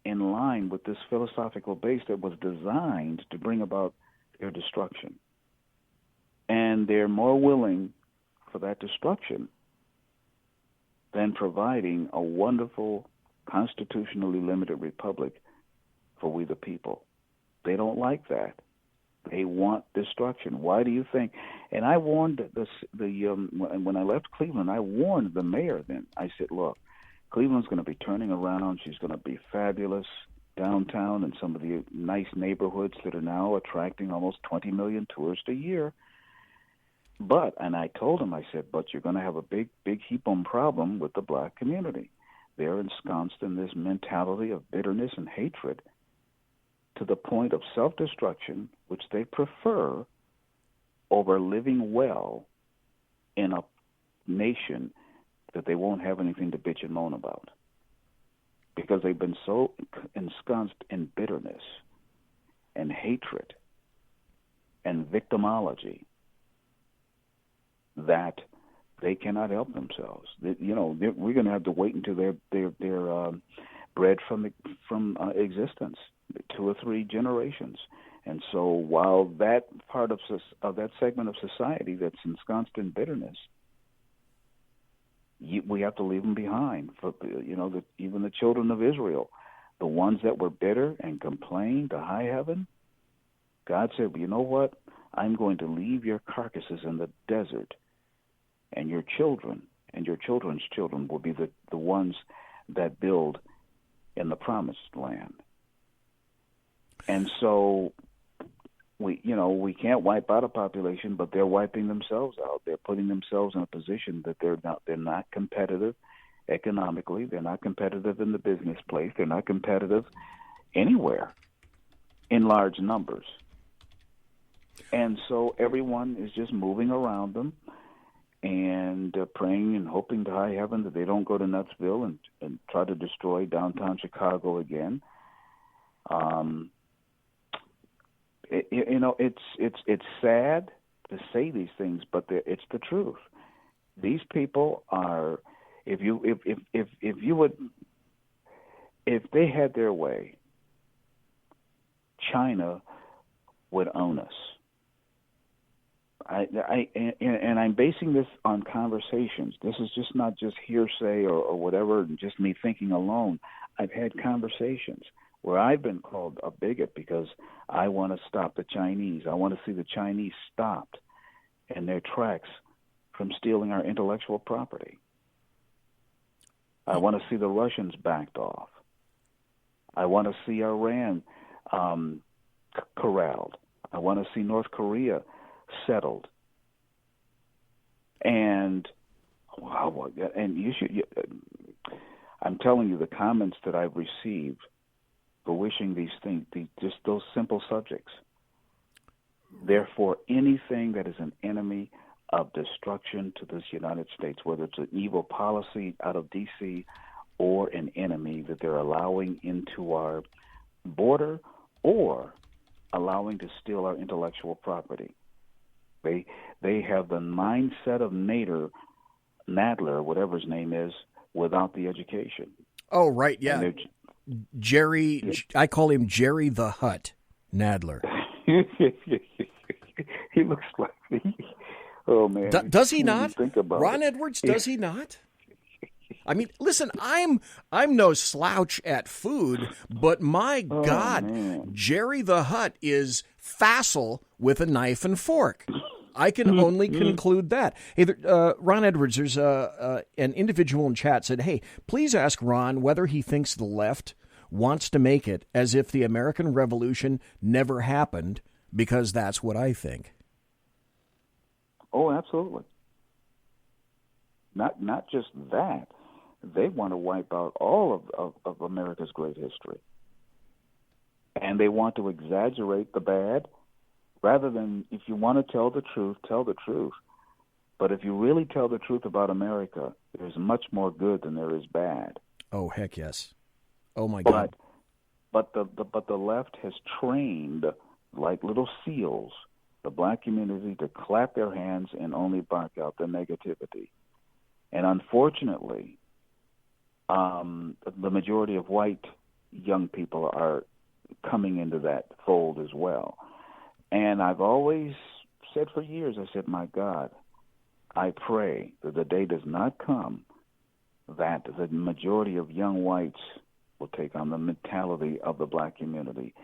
in line with this philosophical base that was designed to bring about their destruction. And they're more willing for that destruction than providing a wonderful, constitutionally limited republic for we the people. They don't like that. They want destruction. Why do you think? And I warned when I left Cleveland, I warned the mayor then. I said, look, Cleveland's going to be turning around. She's going to be fabulous downtown and some of the nice neighborhoods that are now attracting almost 20 million tourists a year. And I told him, I said, but you're going to have a big heap-on problem with the black community. They're ensconced in this mentality of bitterness and hatred to the point of self-destruction, which they prefer over living well in a nation that they won't have anything to bitch and moan about, because they've been so ensconced in bitterness and hatred and victimology that they cannot help themselves. We're going to have to wait until they're bred from existence, 2 or 3 generations. And so while that part of that segment of society that's ensconced in bitterness, we have to leave them behind. Even the children of Israel, the ones that were bitter and complained to high heaven, God said, well, you know what? I'm going to leave your carcasses in the desert, and your children and your children's children will be the ones that build in the promised land. And so we can't wipe out a population, but they're wiping themselves out. They're putting themselves in a position that they're not competitive economically. They're not competitive in the business place. They're not competitive anywhere in large numbers. And so everyone is just moving around them and praying and hoping to high heaven that they don't go to Nutsville and try to destroy downtown Chicago again. It's sad to say these things, but it's the truth. These people are, if they had their way, China would own us. And I'm basing this on conversations. This is just not just hearsay or whatever, and just me thinking alone. I've had conversations where I've been called a bigot because I want to stop the Chinese. I want to see the Chinese stopped in their tracks from stealing our intellectual property. I want to see the Russians backed off. I want to see Iran corralled. I want to see North Korea settled. And I'm telling you, the comments that I've received for wishing these things, just those simple subjects. Therefore, anything that is an enemy of destruction to this United States, whether it's an evil policy out of D.C. or an enemy that they're allowing into our border or allowing to steal our intellectual property. They have the mindset of Nadler, whatever his name is, without the education. Oh, right, yeah. Jerry, I call him Jerry the Hutt Nadler. He looks like oh man. Does he not? Ron Edwards, does he not? I mean, listen, I'm no slouch at food, but my God, man. Jerry the Hutt is facile with a knife and fork. I can only conclude that. Hey, Ron Edwards, there's an individual in chat said, hey, please ask Ron whether he thinks the left wants to make it as if the American Revolution never happened, because that's what I think. Oh, absolutely. Not just that. They want to wipe out all of America's great history. And they want to exaggerate the bad. Rather than, if you want to tell the truth, tell the truth. But if you really tell the truth about America, there's much more good than there is bad. Oh, heck yes. Oh, my God. But the left has trained, like little seals, the black community to clap their hands and only bark out the negativity. And unfortunately, the majority of white young people are coming into that fold as well. And I've always said for years, I said, my God, I pray that the day does not come that the majority of young whites will take on the mentality of the black community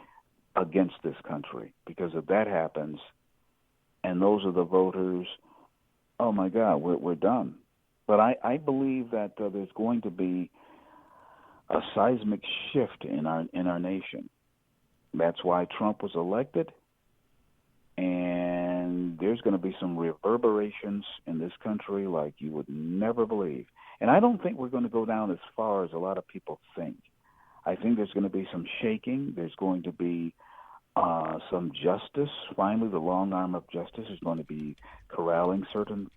against this country. Because if that happens, and those are the voters, oh my God, we're done. But I believe that there's going to be a seismic shift in our nation. That's why Trump was elected. And there's going to be some reverberations in this country like you would never believe. And I don't think we're going to go down as far as a lot of people think. I think there's going to be some shaking. There's going to be some justice. Finally, the long arm of justice is going to be corralling certain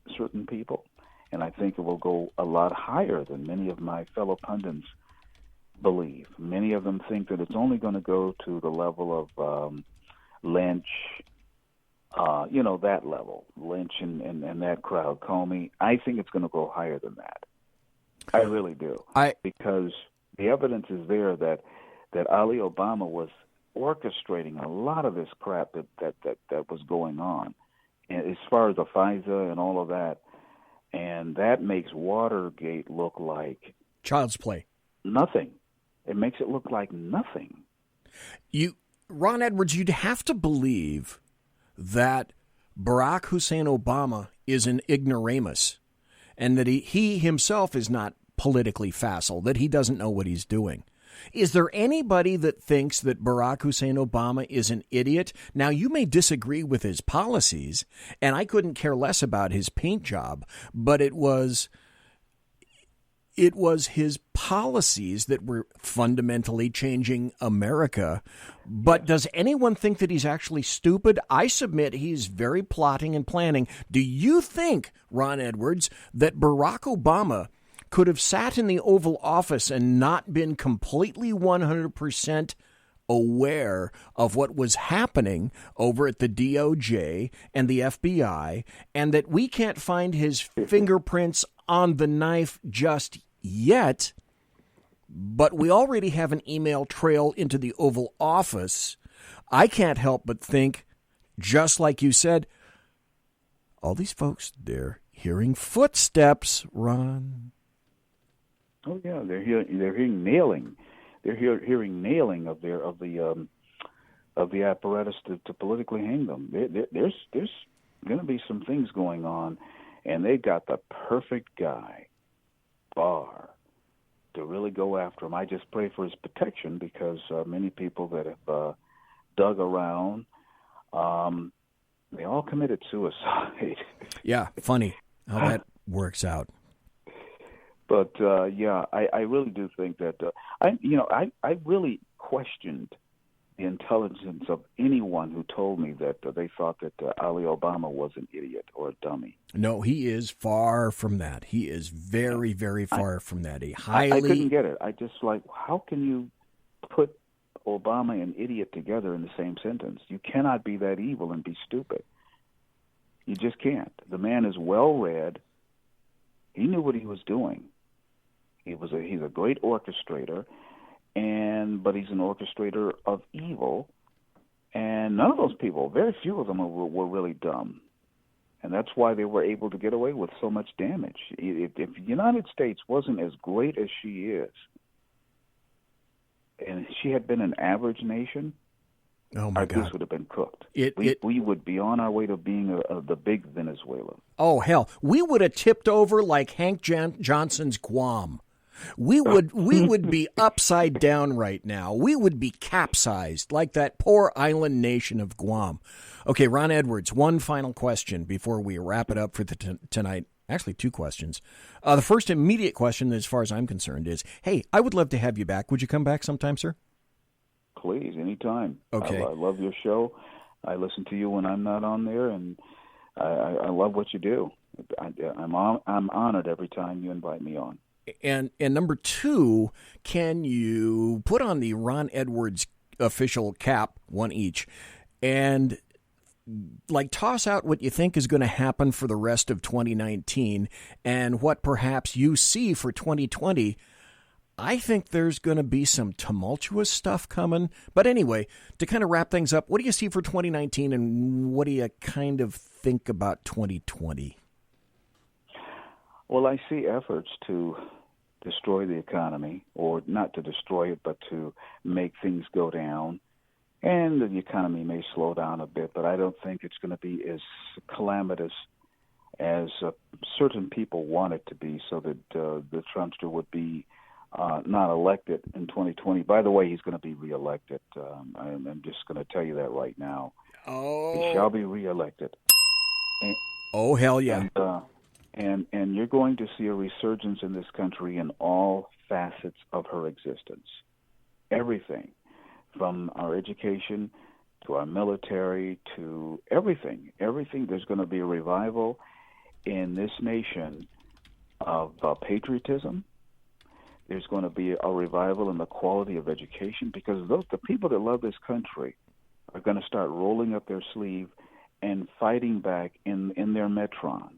people. And I think it will go a lot higher than many of my fellow pundits believe. Many of them think that it's only going to go to the level of lynch, that level, Lynch and that crowd, Comey. I think it's going to go higher than that. I really do. Because the evidence is there that Ali Obama was orchestrating a lot of this crap that was going on, and as far as the FISA and all of that, and that makes Watergate look like child's play. Nothing. It makes it look like nothing. Ron Edwards, you'd have to believe that Barack Hussein Obama is an ignoramus, and that he himself is not politically facile, that he doesn't know what he's doing. Is there anybody that thinks that Barack Hussein Obama is an idiot? Now, you may disagree with his policies, and I couldn't care less about his paint job, but it was his policies that were fundamentally changing America. But does anyone think that he's actually stupid? I submit he's very plotting and planning. Do you think, Ron Edwards, that Barack Obama could have sat in the Oval Office and not been completely 100% aware of what was happening over at the DOJ and the FBI, and that we can't find his fingerprints on the knife just yet, but we already have an email trail into the Oval Office? I can't help but think, just like you said, all these folks, they're hearing footsteps, Ron. Oh yeah, they're hearing nailing. They're hearing nailing of the apparatus to politically hang them. There's going to be some things going on, and they got the perfect guy, Barr, to really go after him. I just pray for his protection, because many people that have dug around, they all committed suicide. Yeah, funny how that works out. But I really do think that I really questioned the intelligence of anyone who told me that they thought that Ali Obama was an idiot or a dummy. No, he is far from that. He is very, very far from that. I couldn't get it. I just how can you put Obama and idiot together in the same sentence? You cannot be that evil and be stupid. You just can't. The man is well read. He knew what he was doing. He's a great orchestrator, but he's an orchestrator of evil. And none of those people, very few of them were really dumb. And that's why they were able to get away with so much damage. If the United States wasn't as great as she is, and she had been an average nation, our goose would have been cooked. We would be on our way to being the big Venezuela. Oh, hell. We would have tipped over like Hank Johnson's Guam. We would be upside down right now. We would be capsized like that poor island nation of Guam. Okay, Ron Edwards, one final question before we wrap it up for tonight. Actually, two questions. The first immediate question, as far as I'm concerned, is, hey, I would love to have you back. Would you come back sometime, sir? Please, anytime. Okay. I love your show. I listen to you when I'm not on there, and I love what you do. I'm honored every time you invite me on. And number two, can you put on the Ron Edwards official cap, one each, and toss out what you think is going to happen for the rest of 2019 and what perhaps you see for 2020? I think there's going to be some tumultuous stuff coming. But anyway, to kind of wrap things up, what do you see for 2019 and what do you kind of think about 2020? Well, I see efforts to destroy the economy, or not to destroy it, but to make things go down. And the economy may slow down a bit, but I don't think it's going to be as calamitous as certain people want it to be, so that the Trumpster would be not elected in 2020. By the way, he's going to be reelected. I'm just going to tell you that right now. Oh. He shall be reelected. Oh, hell yeah. And you're going to see a resurgence in this country in all facets of her existence. Everything, from our education to our military to everything. There's going to be a revival in this nation of patriotism. There's going to be a revival in the quality of education, because the people that love this country are going to start rolling up their sleeve and fighting back in their metron.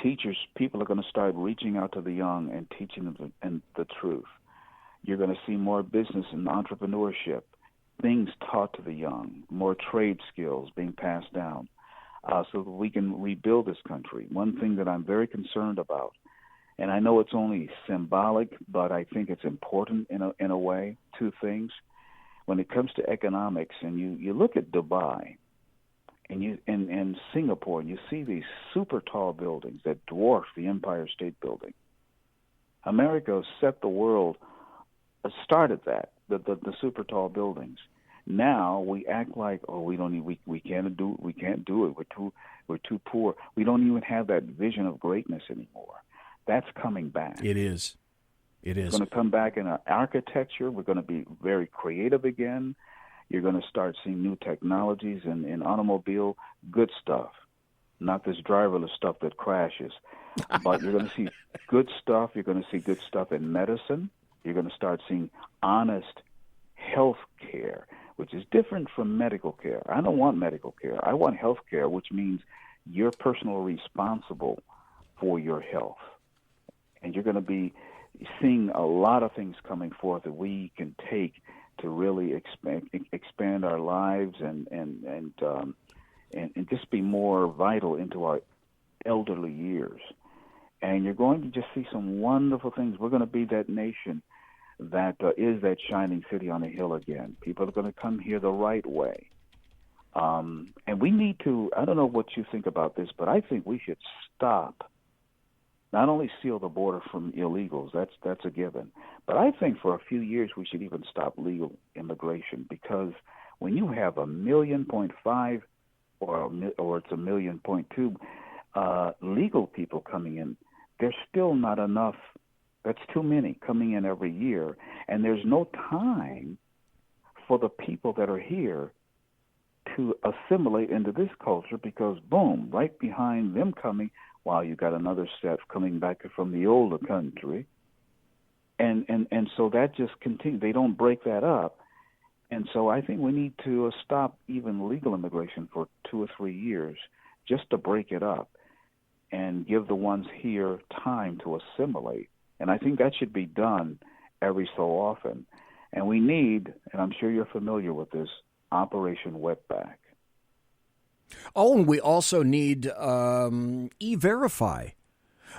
Teachers, people are going to start reaching out to the young and teaching them the truth. You're going to see more business and entrepreneurship, things taught to the young, more trade skills being passed down, so that we can rebuild this country. One thing that I'm very concerned about, and I know it's only symbolic, but I think it's important in a way, two things. When it comes to economics, and you look at Dubai and Singapore, and you see these super tall buildings that dwarf the Empire State Building. America set the world, started that, the super tall buildings. Now we act like, oh, we can't do it. We're too poor. We don't even have that vision of greatness anymore. That's coming back. It is. It's going to come back in our architecture. We're going to be very creative again. You're going to start seeing new technologies in automobile, good stuff, not this driverless stuff that crashes. But you're going to see good stuff. You're going to see good stuff in medicine. You're going to start seeing honest health care, which is different from medical care. I don't want medical care. I want health care, which means you're personally responsible for your health. And you're going to be seeing a lot of things coming forth that we can take to really expand our lives and just be more vital into our elderly years. And you're going to just see some wonderful things. We're going to be that nation that is that shining city on a hill again. People are going to come here the right way. And we need to, I don't know what you think about this, but I think we should stop, not only seal the border from illegals, that's a given, but I think for a few years we should even stop legal immigration, because when you have 1.5 million or it's 1.2 million legal people coming in, there's still not enough. That's too many coming in every year, and there's no time for the people that are here to assimilate into this culture, because boom, right behind them coming, while you got another set coming back from the older country, and so that just continues. They don't break that up, and so I think we need to stop even legal immigration for 2 or 3 years, just to break it up, and give the ones here time to assimilate. And I think that should be done every so often. And we need, and I'm sure you're familiar with this, Operation Wetback. Oh, and we also need E-Verify.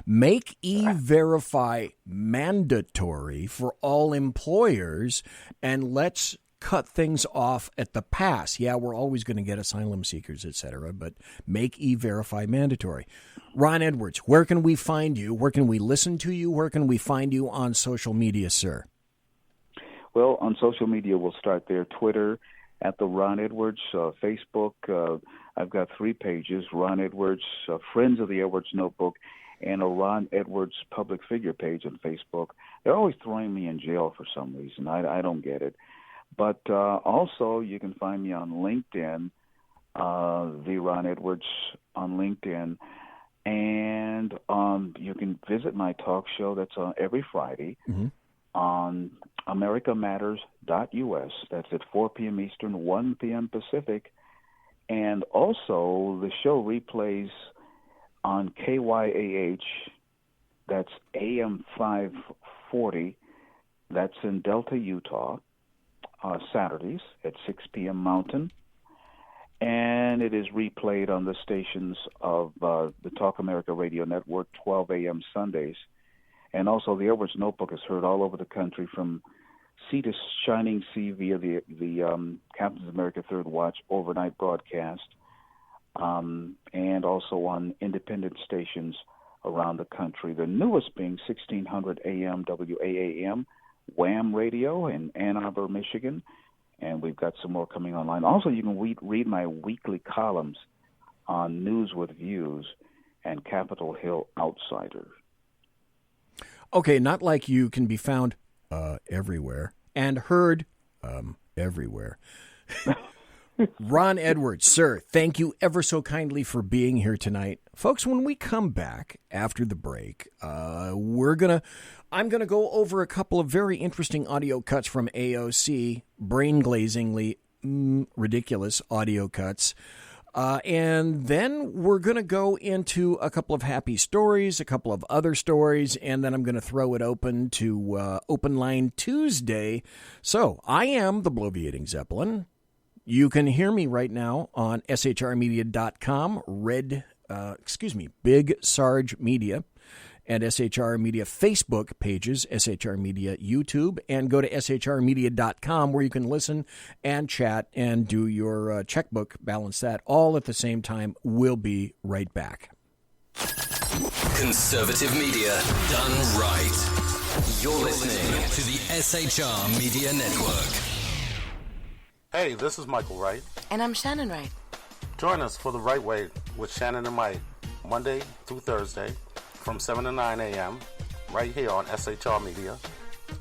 Make E-Verify mandatory for all employers, and let's cut things off at the pass. Yeah, we're always going to get asylum seekers, etc., but make E-Verify mandatory. Ron Edwards, where can we find you? Where can we listen to you? Where can we find you on social media, sir? Well, on social media, we'll start there. Twitter, at the Ron Edwards, Facebook. I've got 3 pages, Ron Edwards, Friends of the Edwards Notebook, and a Ron Edwards public figure page on Facebook. They're always throwing me in jail for some reason. I don't get it. But also, you can find me on LinkedIn, the Ron Edwards on LinkedIn. And you can visit my talk show that's on every Friday on americamatters.us. That's at 4 p.m. Eastern, 1 p.m. Pacific. And also, the show replays on KYAH, that's AM 540, that's in Delta, Utah, Saturdays at 6 p.m. Mountain. And it is replayed on the stations of the Talk America Radio Network, 12 a.m. Sundays. And also the Edwards Notebook is heard all over the country, from sea to shining sea via the Captain's America Third Watch overnight broadcast, and also on independent stations around the country. The newest being 1600 AM WAAM, Wham Radio in Ann Arbor, Michigan. And we've got some more coming online. Also, you can read my weekly columns on News with Views and Capitol Hill Outsider. Okay, not like you can be found everywhere and heard everywhere. Ron Edwards, sir, thank you ever so kindly for being here tonight. Folks, when we come back after the break, I'm going to go over a couple of very interesting audio cuts from AOC, brain-glazingly ridiculous audio cuts. And then we're going to go into a couple of happy stories, a couple of other stories, and then I'm going to throw it open to Open Line Tuesday. So I am the Bloviating Zeppelin. You can hear me right now on shrmedia.com, Big Sarge Media, and SHR Media Facebook pages, SHR Media YouTube, and go to shrmedia.com where you can listen and chat and do your checkbook, balance that all at the same time. We'll be right back. Conservative media done right. You're listening to the SHR Media Network. Hey, this is Michael Wright. And I'm Shannon Wright. Join us for The Right Way with Shannon and Mike, Monday through Thursday, from 7 to 9 a.m., right here on SHR Media.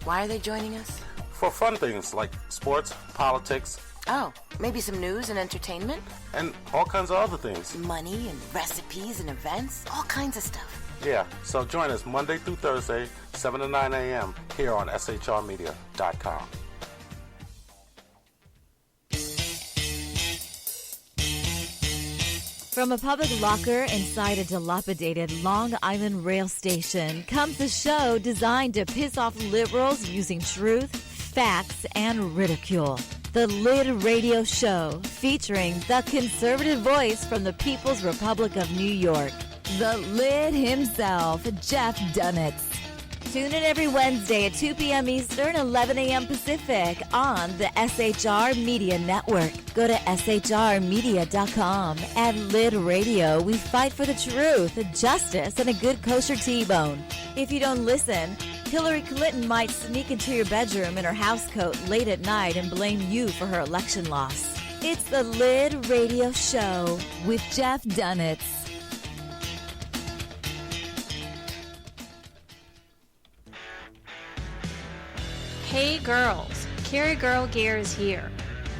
Why are they joining us? For fun things like sports, politics. Oh, maybe some news and entertainment? And all kinds of other things. Money and recipes and events, all kinds of stuff. Yeah, so join us Monday through Thursday, 7 to 9 a.m., here on shrmedia.com. From a public locker inside a dilapidated Long Island rail station comes a show designed to piss off liberals using truth, facts, and ridicule. The Lid Radio Show, featuring the conservative voice from the People's Republic of New York, the Lid himself, Jeff Dunitz. Tune in every Wednesday at 2 p.m. Eastern, 11 a.m. Pacific on the SHR Media Network. Go to shrmedia.com. At Lid Radio, we fight for the truth, justice, and a good kosher T-bone. If you don't listen, Hillary Clinton might sneak into your bedroom in her housecoat late at night and blame you for her election loss. It's the Lid Radio Show with Jeff Dunitz. Hey girls, Carry Girl Gear is here.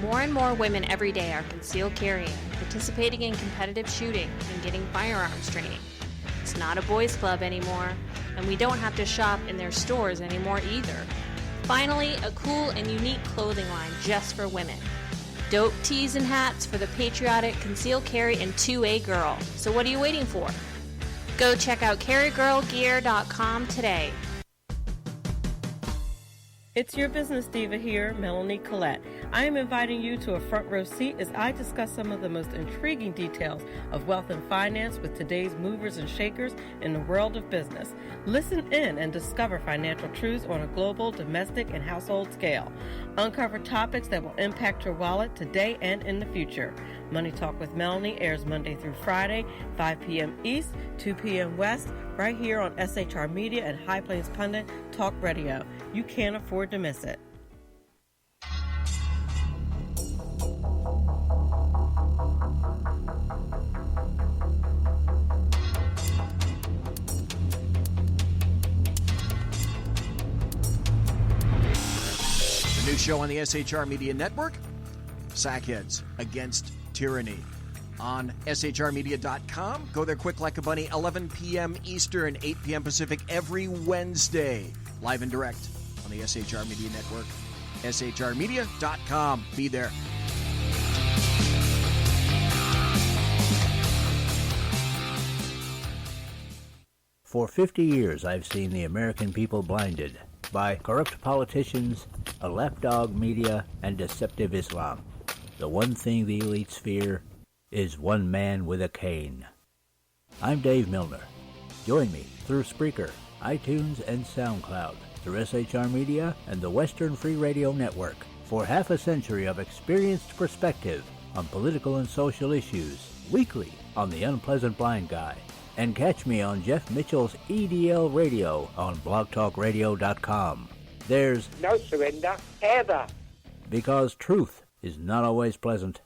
More and more women every day are concealed carrying, participating in competitive shooting, and getting firearms training. It's not a boys' club anymore, and we don't have to shop in their stores anymore either. Finally, a cool and unique clothing line just for women. Dope tees and hats for the patriotic, concealed carry, and 2A girl. So what are you waiting for? Go check out carrygirlgear.com today. It's your business diva here, Melanie Collette. I am inviting you to a front row seat as I discuss some of the most intriguing details of wealth and finance with today's movers and shakers in the world of business. Listen in and discover financial truths on a global, domestic, and household scale. Uncover topics that will impact your wallet today and in the future. Money Talk with Melanie airs Monday through Friday, 5 p.m. East, 2 p.m. West, right here on SHR Media and High Plains Pundit Talk Radio. You can't afford to miss it. The new show on the SHR Media Network, Sackheads Against Tyranny. On shrmedia.com. Go there quick like a bunny, 11 p.m. Eastern, 8 p.m. Pacific every Wednesday. Live and direct on the SHR Media Network. shrmedia.com. Be there. For 50 years, I've seen the American people blinded by corrupt politicians, a lapdog media, and deceptive Islam. The one thing the elites fear is one man with a cane. I'm Dave Milner. Join me through Spreaker, iTunes, and SoundCloud, through SHR Media and the Western Free Radio Network, for half a century of experienced perspective on political and social issues, weekly on The Unpleasant Blind Guy. And catch me on Jeff Mitchell's EDL Radio on blogtalkradio.com. There's no surrender, ever. Because truth is not always pleasant.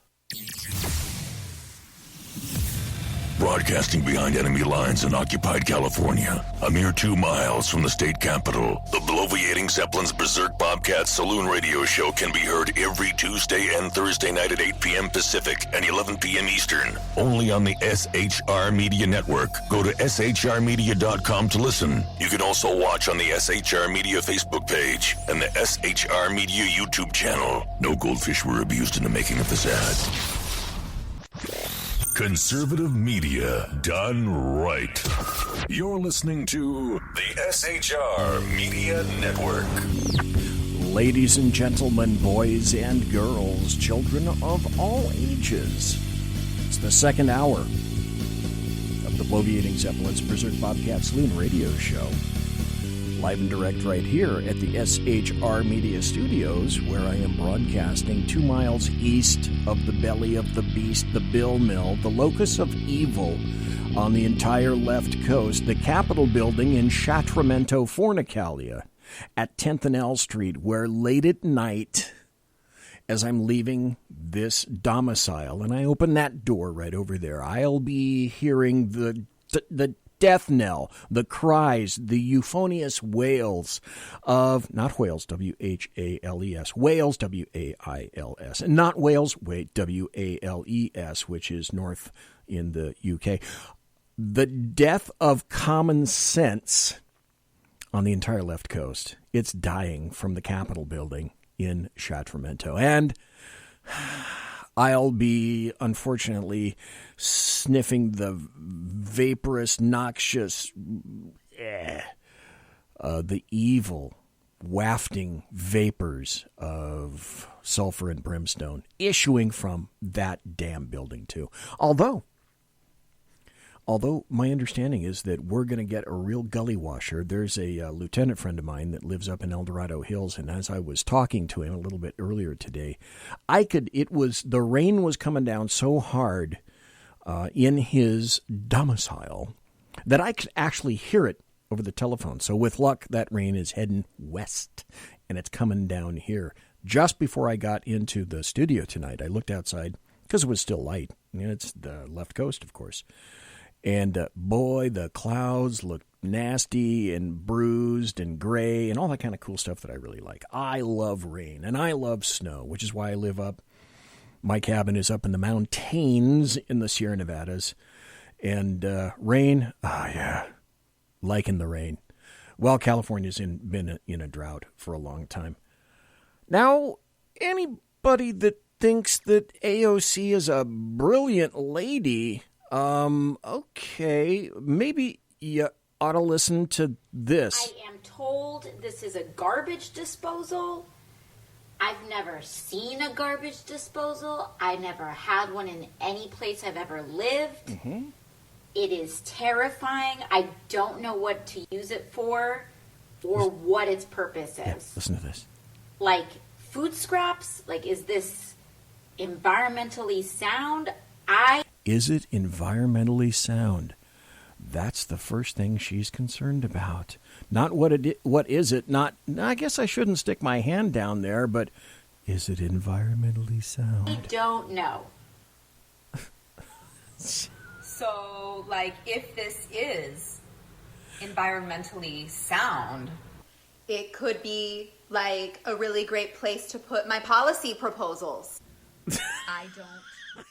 Broadcasting behind enemy lines in occupied California, a mere 2 miles from the state capital, the bloviating Zeppelin's Berserk Bobcat Saloon radio show can be heard every Tuesday and Thursday night at 8 p.m. Pacific and 11 p.m. Eastern, only on the SHR Media Network. Go to shrmedia.com to listen. You can also watch on the SHR Media Facebook page and the SHR Media YouTube channel. No goldfish were abused in the making of this ad. Conservative media done right. You're listening to the SHR Media Network. Ladies and gentlemen, boys and girls, children of all ages, it's the second hour of the Bloviating Zeppelin's Berserk Bobcat Saloon radio show. Live and direct right here at the SHR Media Studios, where I am broadcasting 2 miles east of the belly of the beast, the Bill Mill, the locus of evil on the entire left coast, the Capitol building in Sacramento, Fornicalia, at 10th and L Street, where late at night, as I'm leaving this domicile, and I open that door right over there, I'll be hearing the death knell, the cries, the euphonious wails of, not whales, W-H-A-L-E-S, whales, W-A-I-L-S, and not Wales, wait, W-A-L-E-S, which is north in the UK. The death of common sense on the entire left coast. It's dying from the Capitol building in Sacramento. And I'll be, unfortunately, sniffing the vaporous, noxious, the evil, wafting vapors of sulfur and brimstone issuing from that damn building, too. Although my understanding is that we're going to get a real gully washer. There's a lieutenant friend of mine that lives up in El Dorado Hills, and as I was talking to him a little bit earlier today, the rain was coming down so hard in his domicile that I could actually hear it over the telephone. So with luck, that rain is heading west, and it's coming down here. Just before I got into the studio tonight, I looked outside because it was still light. It's the left coast, of course. And boy, the clouds look nasty and bruised and gray and all that kind of cool stuff that I really like. I love rain and I love snow, which is why I live up. My cabin is up in the mountains in the Sierra Nevadas. And rain, liking the rain. Well, California's been in a drought for a long time. Now, anybody that thinks that AOC is a brilliant lady, okay, maybe you ought to listen to this. I am told this is a garbage disposal. I've never seen a garbage disposal. I never had one in any place I've ever lived. Mm-hmm. It is terrifying. I don't know what to use it for or what its purpose is. Yeah, listen to this. Like food scraps? Like, is this environmentally sound? Is it environmentally sound? That's the first thing she's concerned about. Not what is it? Not, I guess I shouldn't stick my hand down there, but is it environmentally sound? I don't know. So, like, if this is environmentally sound, it could be, like, a really great place to put my policy proposals. I don't.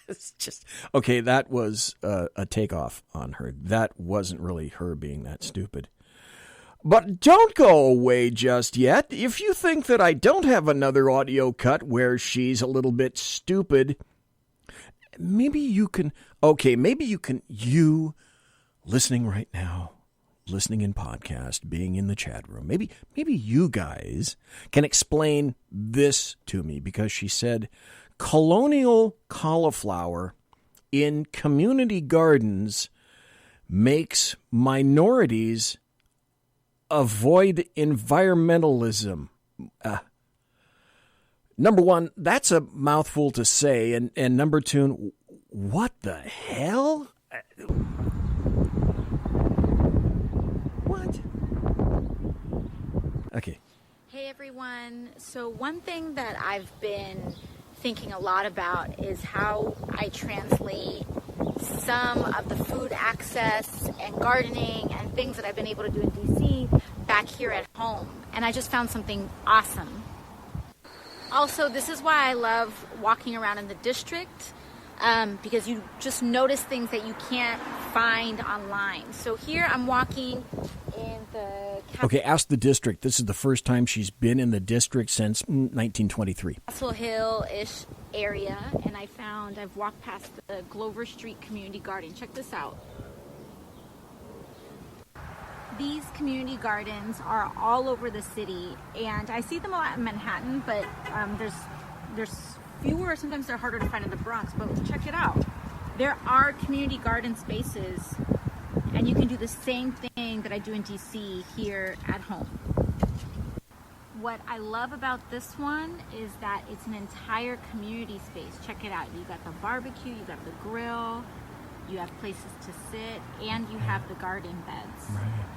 It's just, okay, that was a takeoff on her. That wasn't really her being that stupid. But don't go away just yet. If you think that I don't have another audio cut where she's a little bit stupid, maybe you listening right now, listening in podcast, being in the chat room, maybe you guys can explain this to me, because she said colonial cauliflower in community gardens makes minorities avoid environmentalism. Number one, that's a mouthful to say. And number two, what the hell? What? Okay. Hey, everyone. So one thing that I've been thinking a lot about is how I translate some of the food access and gardening and things that I've been able to do in DC back here at home. And I just found something awesome. Also, this is why I love walking around in the district, because you just notice things that you can't find online. So here I'm walking in the Okay, ask the district. This is the first time she's been in the district since 1923. Castle Hill-ish area, and I've walked past the Glover Street Community Garden. Check this out. These community gardens are all over the city, and I see them a lot in Manhattan, but there's fewer. Sometimes they're harder to find in the Bronx, but check it out. There are community garden spaces, and you can do the same thing that I do in DC here at home. What I love about this one is that it's an entire community space. Check it out. You got the barbecue, you got the grill, you have places to sit, and you have the garden beds. Right.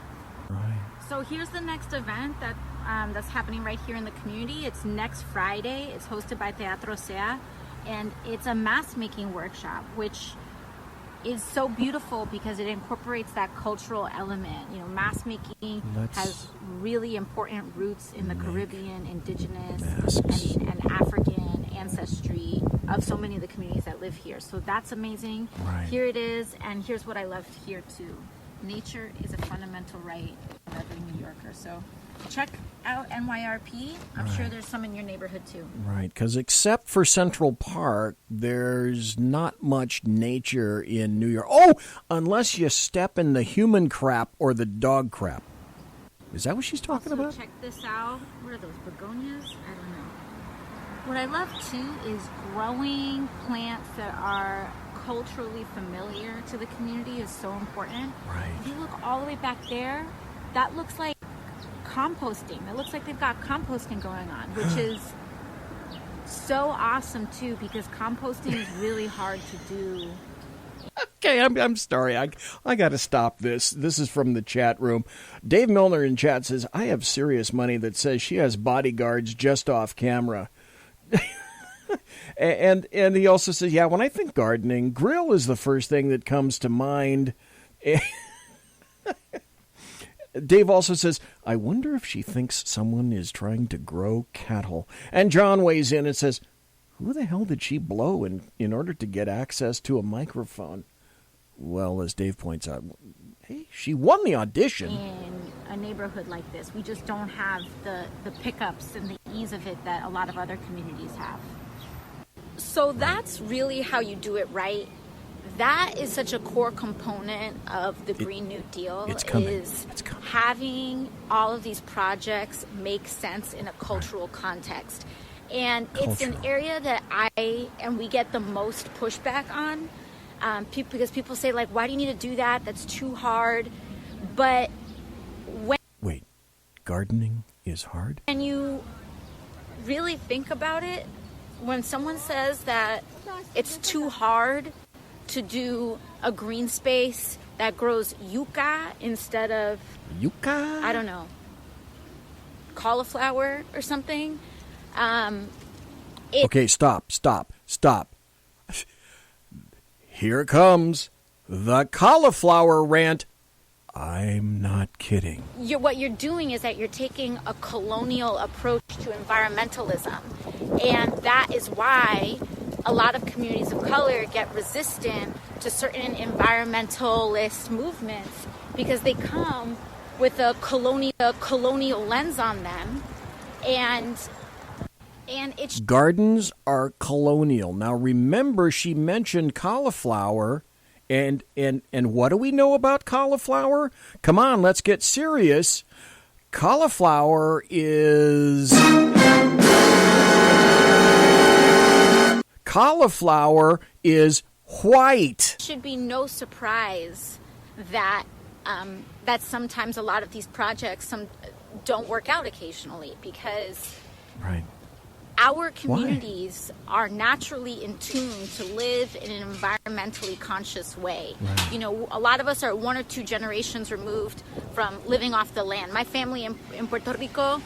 So here's the next event that's happening right here in the community. It's next Friday. It's hosted by Teatro Sea, and it's a mask making workshop, which is so beautiful because it incorporates that cultural element. You know, mask making has really important roots in the Caribbean, indigenous, and African ancestry of so many of the communities that live here. So that's amazing. Right. Here it is, and here's what I loved here too. Nature is a fundamental right of every New Yorker. So check out NYRP. I'm sure there's some in your neighborhood too. Right, because except for Central Park, there's not much nature in New York. Oh, unless you step in the human crap or the dog crap. Is that what she's talking about? Check this out. What are those, begonias? I don't know. What I love too is growing plants that are culturally familiar to the community is so important. Right. If you look all the way back there, that looks like composting. It looks like they've got composting going on, which is so awesome too, because composting is really hard to do. Okay, I'm sorry. I got to stop this. This is from the chat room. Dave Milner in chat says, I have serious money that says she has bodyguards just off camera. And he also says, yeah, when I think gardening, grill is the first thing that comes to mind. Dave also says, I wonder if she thinks someone is trying to grow cattle. And John weighs in and says, who the hell did she blow in order to get access to a microphone? Well, as Dave points out, hey, she won the audition. In a neighborhood like this, we just don't have the pickups and the ease of it that a lot of other communities have. So that's really how you do it right. That is such a core component of the Green New Deal. It's coming. Having all of these projects make sense in a cultural context. And it's an area that we get the most pushback on, because people say, like, why do you need to do that? That's too hard. But Wait, gardening is hard? When you really think about it, when someone says that it's too hard to do a green space that grows yucca instead of I don't know, cauliflower or something. Okay, stop. Here comes the cauliflower rant. I'm not kidding. What you're doing is that you're taking a colonial approach to environmentalism. And that is why a lot of communities of color get resistant to certain environmentalist movements, because they come with a colonial lens on them. And it's... Gardens are colonial. Now remember, she mentioned cauliflower. And what do we know about cauliflower? Come on, let's get serious. Cauliflower is white. It should be no surprise that that sometimes a lot of these projects don't work out occasionally, because our communities are naturally in tune to live in an environmentally conscious way. Right. You know, a lot of us are 1 or 2 generations removed from living off the land. My family in Puerto Rico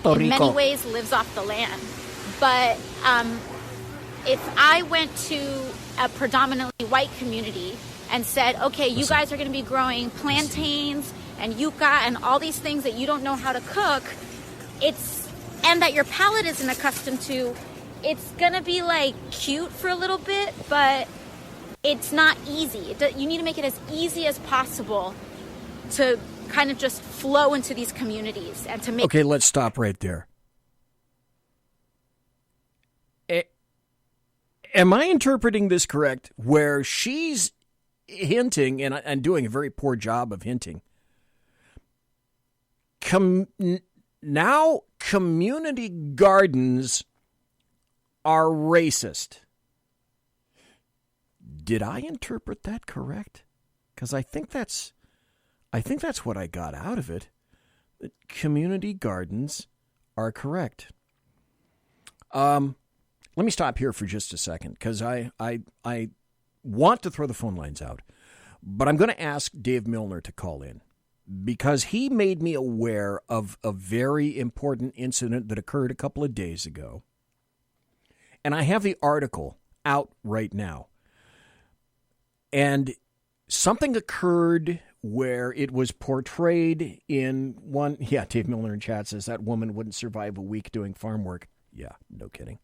in many ways lives off the land. But if I went to a predominantly white community and said, okay, you guys are going to be growing plantains and yucca and all these things that you don't know how to cook, and that your palate isn't accustomed to, it's going to be, like, cute for a little bit, but it's not easy. You need to make it as easy as possible to kind of just flow into these communities and to make... Okay, let's stop right there. Am I interpreting this correct, where she's hinting, and doing a very poor job of hinting, now community gardens are racist? Did I interpret that correct? Because I think that's what I got out of it. That community gardens are correct. Let me stop here for just a second, because I want to throw the phone lines out, but I'm going to ask Dave Milner to call in, because he made me aware of a very important incident that occurred a couple of days ago. And I have the article out right now. And something occurred where it was portrayed in one... Yeah, Dave Milner in chat says that woman wouldn't survive a week doing farm work. Yeah, no kidding.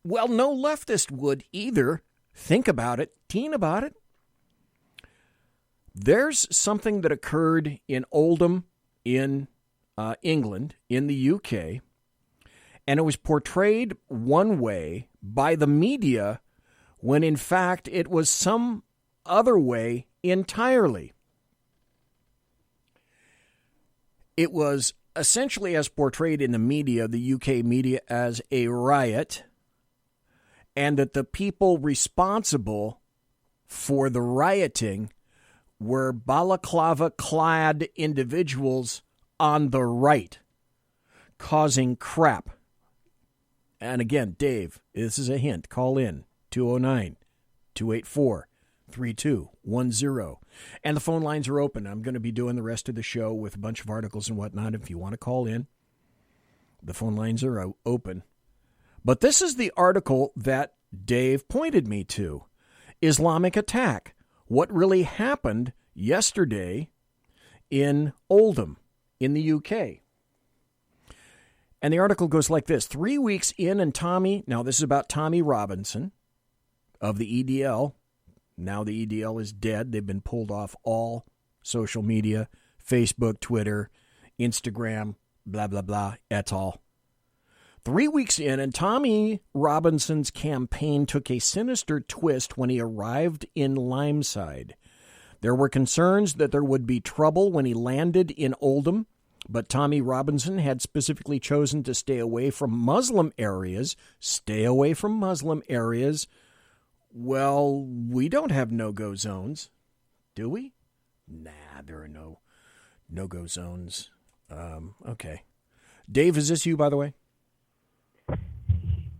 Well, no leftist would either. Think about it. Teen about it. There's something that occurred in Oldham in England, in the UK, and it was portrayed one way by the media when in fact it was some other way entirely. It was essentially, as portrayed in the media, the UK media, as a riot, and that the people responsible for the rioting were balaclava-clad individuals on the right, causing crap. And again, Dave, this is a hint. Call in, 209-284-3210. And the phone lines are open. I'm going to be doing the rest of the show with a bunch of articles and whatnot. If you want to call in, the phone lines are open. But this is the article that Dave pointed me to. Islamic attack. What really happened yesterday in Oldham in the UK. And the article goes like this. 3 weeks in, and now this is about Tommy Robinson of the EDL. Now the EDL is dead. They've been pulled off all social media, Facebook, Twitter, Instagram, blah, blah, blah, et al. 3 weeks in, and Tommy Robinson's campaign took a sinister twist when he arrived in Limeside. There were concerns that there would be trouble when he landed in Oldham, but Tommy Robinson had specifically chosen to stay away from Muslim areas. Stay away from Muslim areas. Well, we don't have no-go zones, do we? Nah, there are no no-go zones. Okay. Dave, is this you, by the way?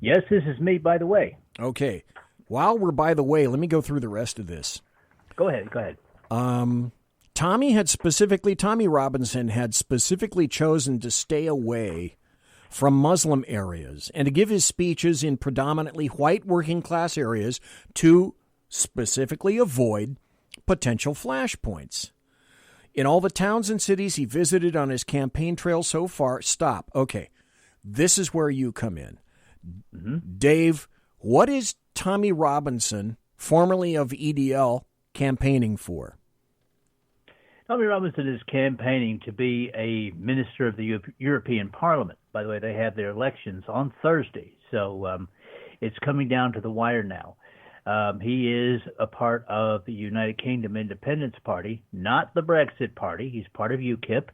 Yes, this is me, by the way. Okay. While we're by the way, let me go through the rest of this. Go ahead. Tommy Robinson had specifically chosen to stay away from Muslim areas and to give his speeches in predominantly white working class areas to specifically avoid potential flashpoints. In all the towns and cities he visited on his campaign trail so far, stop. Okay, this is where you come in. Mm-hmm. Dave, what is Tommy Robinson, formerly of EDL, campaigning for? Tommy Robinson is campaigning to be a minister of the European Parliament. By the way, they have their elections on Thursday, so it's coming down to the wire now. He is a part of the United Kingdom Independence Party, not the Brexit Party. He's part of UKIP.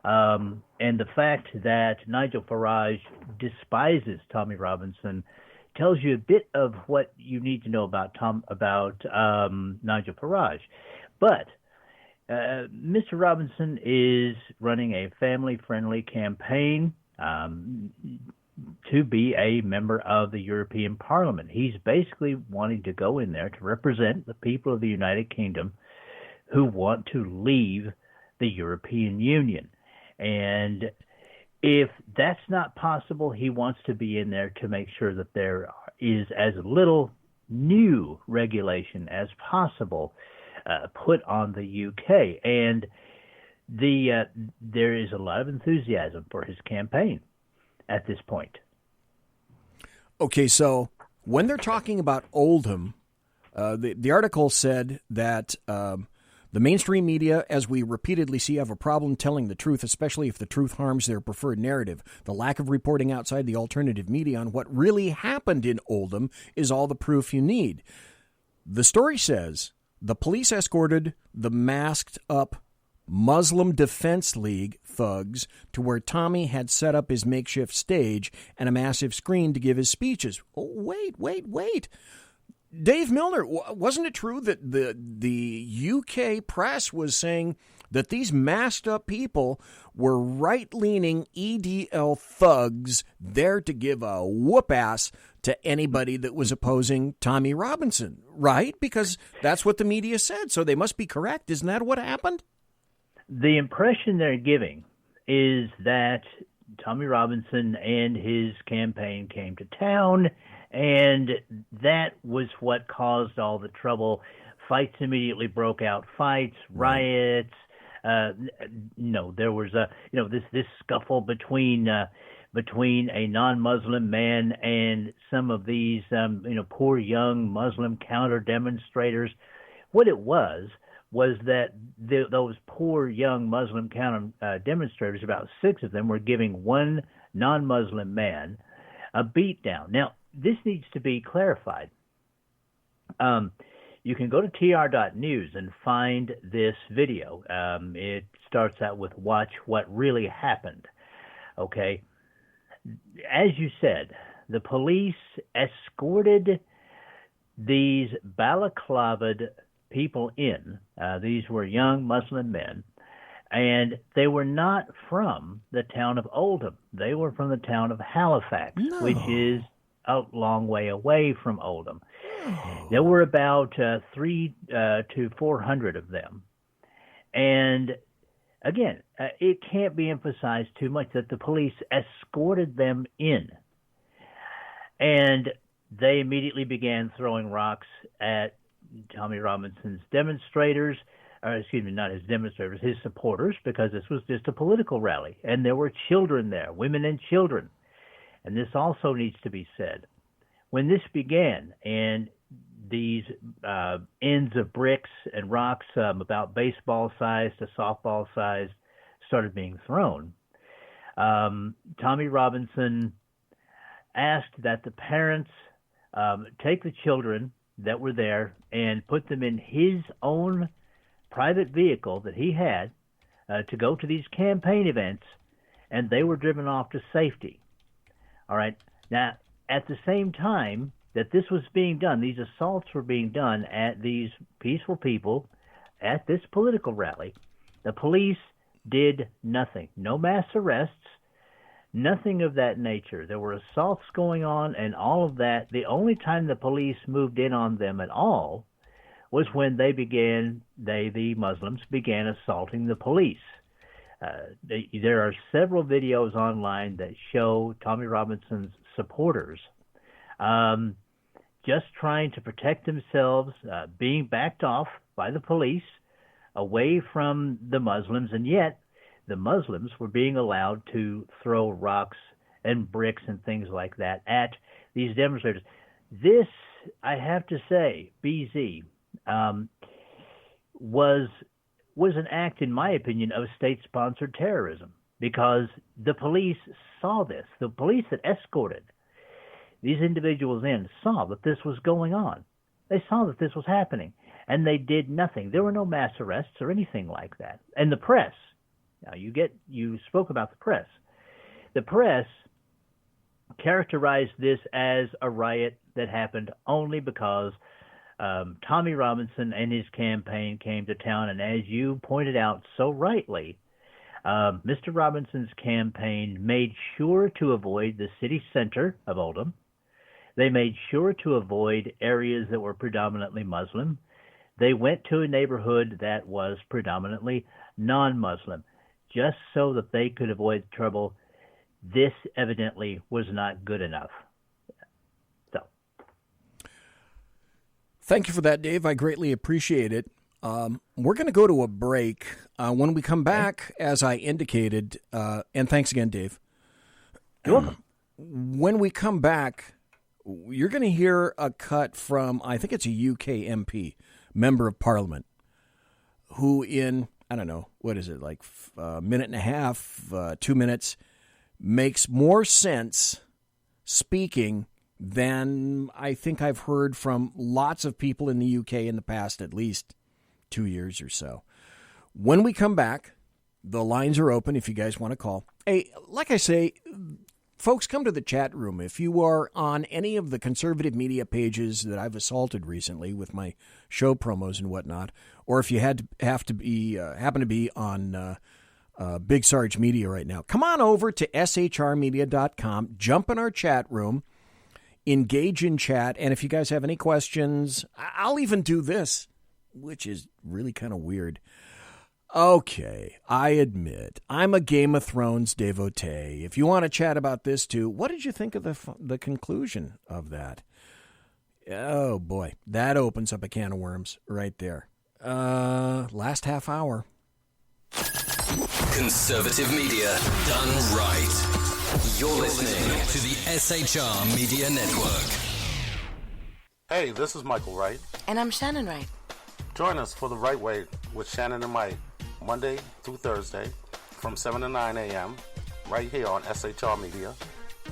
And the fact that Nigel Farage despises Tommy Robinson tells you a bit of what you need to know about Nigel Farage. But Mr. Robinson is running a family-friendly campaign to be a member of the European Parliament. He's basically wanting to go in there to represent the people of the United Kingdom who want to leave the European Union. And if that's not possible, he wants to be in there to make sure that there is as little new regulation as possible put on the UK. And there is a lot of enthusiasm for his campaign at this point. Okay, so when they're talking about Oldham, the article said that the The mainstream media, as we repeatedly see, have a problem telling the truth, especially if the truth harms their preferred narrative. The lack of reporting outside the alternative media on what really happened in Oldham is all the proof you need. The story says the police escorted the masked-up Muslim Defense League thugs to where Tommy had set up his makeshift stage and a massive screen to give his speeches. Oh, wait. Dave Milner, wasn't it true that the UK press was saying that these masked-up people were right-leaning EDL thugs there to give a whoop-ass to anybody that was opposing Tommy Robinson, right? Because that's what the media said, so they must be correct. Isn't that what happened? The impression they're giving is that Tommy Robinson and his campaign came to town, and that was what caused all the trouble. Fights immediately broke out. Fights, riots. There was this scuffle between a non-Muslim man and some of these poor young Muslim counter demonstrators. What it was that those poor young Muslim counter demonstrators, about 6 of them, were giving one non-Muslim man a beatdown. Now, this needs to be clarified. You can go to tr.news and find this video. It starts out with "Watch What Really Happened." Okay. As you said, the police escorted these balaclavaed people in. These were young Muslim men, and they were not from the town of Oldham. They were from the town of Halifax, which is a long way away from Oldham. There were about 300 to 400 of them. And again, it can't be emphasized too much that the police escorted them in. And they immediately began throwing rocks at Tommy Robinson's demonstrators, not his demonstrators, his supporters, because this was just a political rally. And there were children there, women and children. And this also needs to be said. When this began, and these ends of bricks and rocks about baseball size to softball size started being thrown, Tommy Robinson asked that the parents take the children that were there and put them in his own private vehicle that he had to go to these campaign events, and they were driven off to safety. All right. Now, at the same time that this was being done, these assaults were being done at these peaceful people at this political rally, the police did nothing. No mass arrests, nothing of that nature. There were assaults going on and all of that. The only time the police moved in on them at all was when the Muslims began assaulting the police. There are several videos online that show Tommy Robinson's supporters just trying to protect themselves, being backed off by the police away from the Muslims, and yet the Muslims were being allowed to throw rocks and bricks and things like that at these demonstrators. This, I have to say, BZ, was an act, in my opinion, of state-sponsored terrorism, because the police saw this. The police that escorted these individuals in saw that this was going on. They saw that this was happening, and they did nothing. There were no mass arrests or anything like that. And the press, now you spoke about the press. The press characterized this as a riot that happened only because Tommy Robinson and his campaign came to town, and as you pointed out so rightly, Mr. Robinson's campaign made sure to avoid the city center of Oldham. They made sure to avoid areas that were predominantly Muslim. They went to a neighborhood that was predominantly non-Muslim, just so that they could avoid trouble. This evidently was not good enough. Thank you for that, Dave. I greatly appreciate it. We're going to go to a break. When we come back, as I indicated, and thanks again, Dave. You're welcome. When we come back, you're going to hear a cut from, I think it's a UK MP, Member of Parliament, who in, I don't know, what is it, like a minute and a half, 2 minutes, makes more sense speaking than I think I've heard from lots of people in the UK in the past at least 2 years or so. When we come back, the lines are open if you guys want to call. Hey, like I say, folks, come to the chat room. If you are on any of the conservative media pages that I've assaulted recently with my show promos and whatnot, or if you happen to be on Big Sarge Media right now, come on over to shrmedia.com, jump in our chat room, engage in chat, and if you guys have any questions, I'll even do this, which is really kind of weird. Okay, I admit, I'm a Game of Thrones devotee. If you want to chat about this too, what did you think of the conclusion of that? Oh boy, that opens up a can of worms right there. Last half hour. Conservative media done right. You're listening to the SHR Media Network. Hey, this is Michael Wright. And I'm Shannon Wright. Join us for The Right Way with Shannon and Mike, Monday through Thursday from 7 to 9 a.m. right here on SHR Media.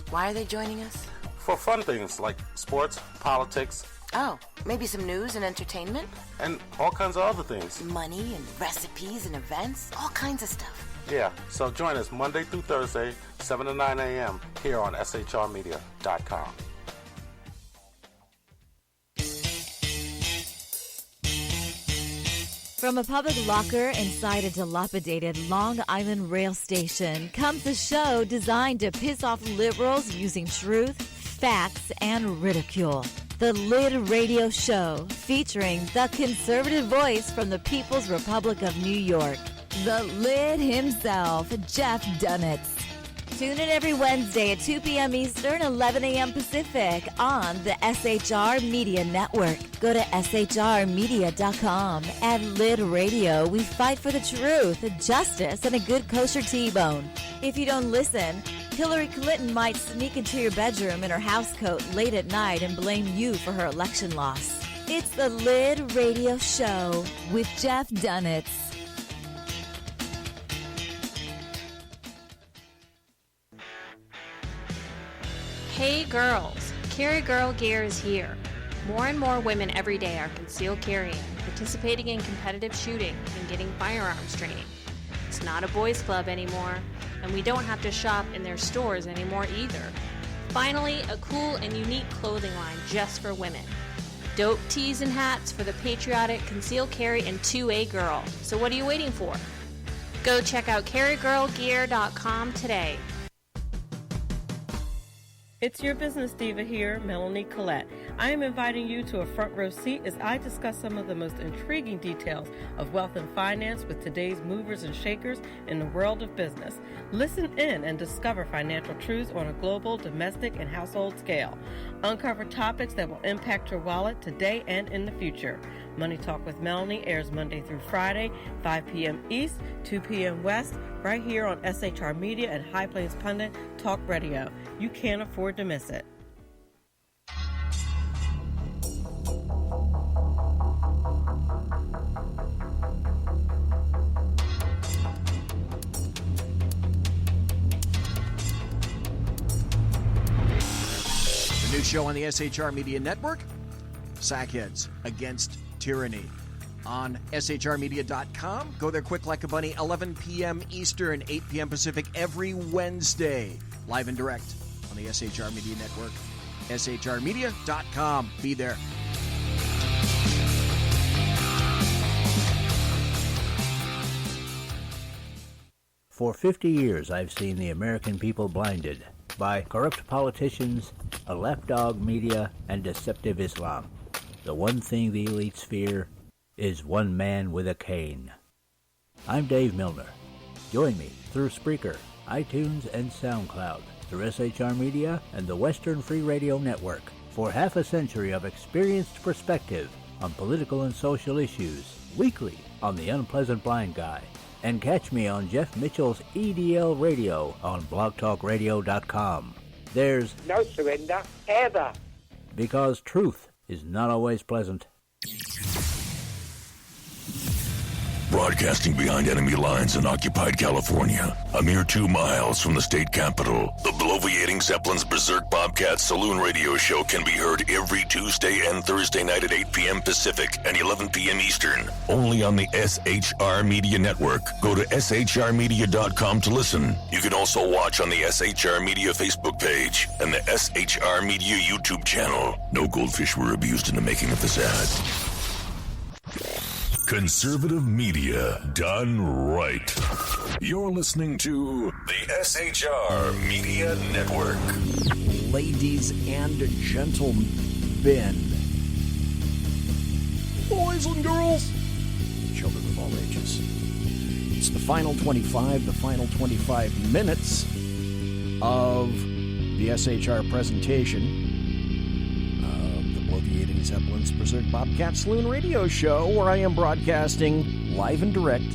Why are they joining us? For fun things like sports, politics. Oh, maybe some news and entertainment? And all kinds of other things. Money and recipes and events, all kinds of stuff. Yeah, so join us Monday through Thursday, 7 to 9 a.m. here on shrmedia.com. From a public locker inside a dilapidated Long Island rail station comes a show designed to piss off liberals using truth, facts, and ridicule. The Lid Radio Show, featuring the conservative voice from the People's Republic of New York, the Lid himself, Jeff Dunitz. Tune in every Wednesday at 2 p.m. Eastern, 11 a.m. Pacific on the SHR Media Network. Go to shrmedia.com. At Lid Radio, we fight for the truth, justice, and a good kosher T-bone. If you don't listen, Hillary Clinton might sneak into your bedroom in her housecoat late at night and blame you for her election loss. It's the Lid Radio Show with Jeff Dunitz. Hey girls, Carry Girl Gear is here. More and more women every day are concealed carrying, participating in competitive shooting, and getting firearms training. It's not a boys club anymore, and we don't have to shop in their stores anymore either. Finally, a cool and unique clothing line just for women. Dope tees and hats for the patriotic concealed carry and 2A girl. So what are you waiting for? Go check out carrygirlgear.com today. It's your business diva here, Melanie Collette. I am inviting you to a front row seat as I discuss some of the most intriguing details of wealth and finance with today's movers and shakers in the world of business. Listen in and discover financial truths on a global, domestic, and household scale. Uncover topics that will impact your wallet today and in the future. Money Talk with Melanie airs Monday through Friday, 5 p.m. East, 2 p.m. West, right here on SHR Media and High Plains Pundit Talk Radio. You can't afford to miss it. The new show on the SHR Media Network, Sackheads Against Tyranny. On shrmedia.com. Go there quick like a bunny, 11 p.m. Eastern, 8 p.m. Pacific, every Wednesday. Live and direct on the SHR Media Network. shrmedia.com. Be there. For 50 years, I've seen the American people blinded by corrupt politicians, a lapdog media, and deceptive Islam. The one thing the elites fear is one man with a cane. I'm Dave Milner. Join me through Spreaker, iTunes, and SoundCloud, through SHR Media and the Western Free Radio Network, for half a century of experienced perspective on political and social issues, weekly on The Unpleasant Blind Guy. And catch me on Jeff Mitchell's EDL Radio on blogtalkradio.com. There's no surrender, ever. Because truth is not always pleasant. Broadcasting behind enemy lines in occupied California, a mere 2 miles from the state capitol, the bloviating Zeppelin's Berserk Bobcat Saloon radio show can be heard every Tuesday and Thursday night at 8 p.m. Pacific and 11 p.m. Eastern, only on the SHR Media Network. Go to shrmedia.com to listen. You can also watch on the SHR Media Facebook page and the SHR Media YouTube channel. No goldfish were abused in the making of this ad. Conservative media done right. You're listening to the SHR Media Network. Ladies and gentlemen, boys and girls, children of all ages. It's the final 25 minutes of the SHR presentation. Bloviating Zeppelin's Berserk Bobcat Saloon radio show, where I am broadcasting live and direct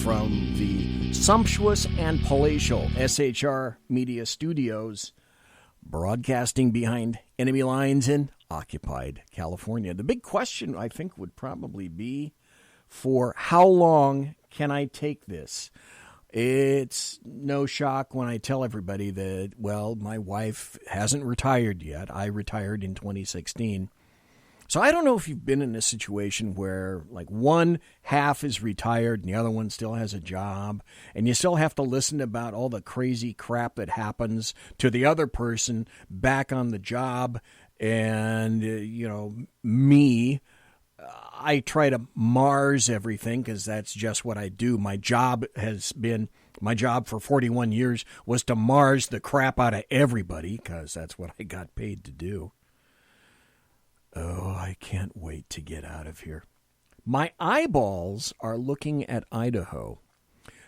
from the sumptuous and palatial SHR Media Studios, broadcasting behind enemy lines in occupied California. The big question, I think, would probably be, for how long can I take this? It's no shock when I tell everybody that, well, my wife hasn't retired yet. I retired in 2016. So I don't know if you've been in a situation where, like, one half is retired and the other one still has a job, and you still have to listen about all the crazy crap that happens to the other person back on the job. And, me, I try to Mars everything because that's just what I do. My job for 41 years was to Mars the crap out of everybody because that's what I got paid to do. Oh, I can't wait to get out of here. My eyeballs are looking at Idaho.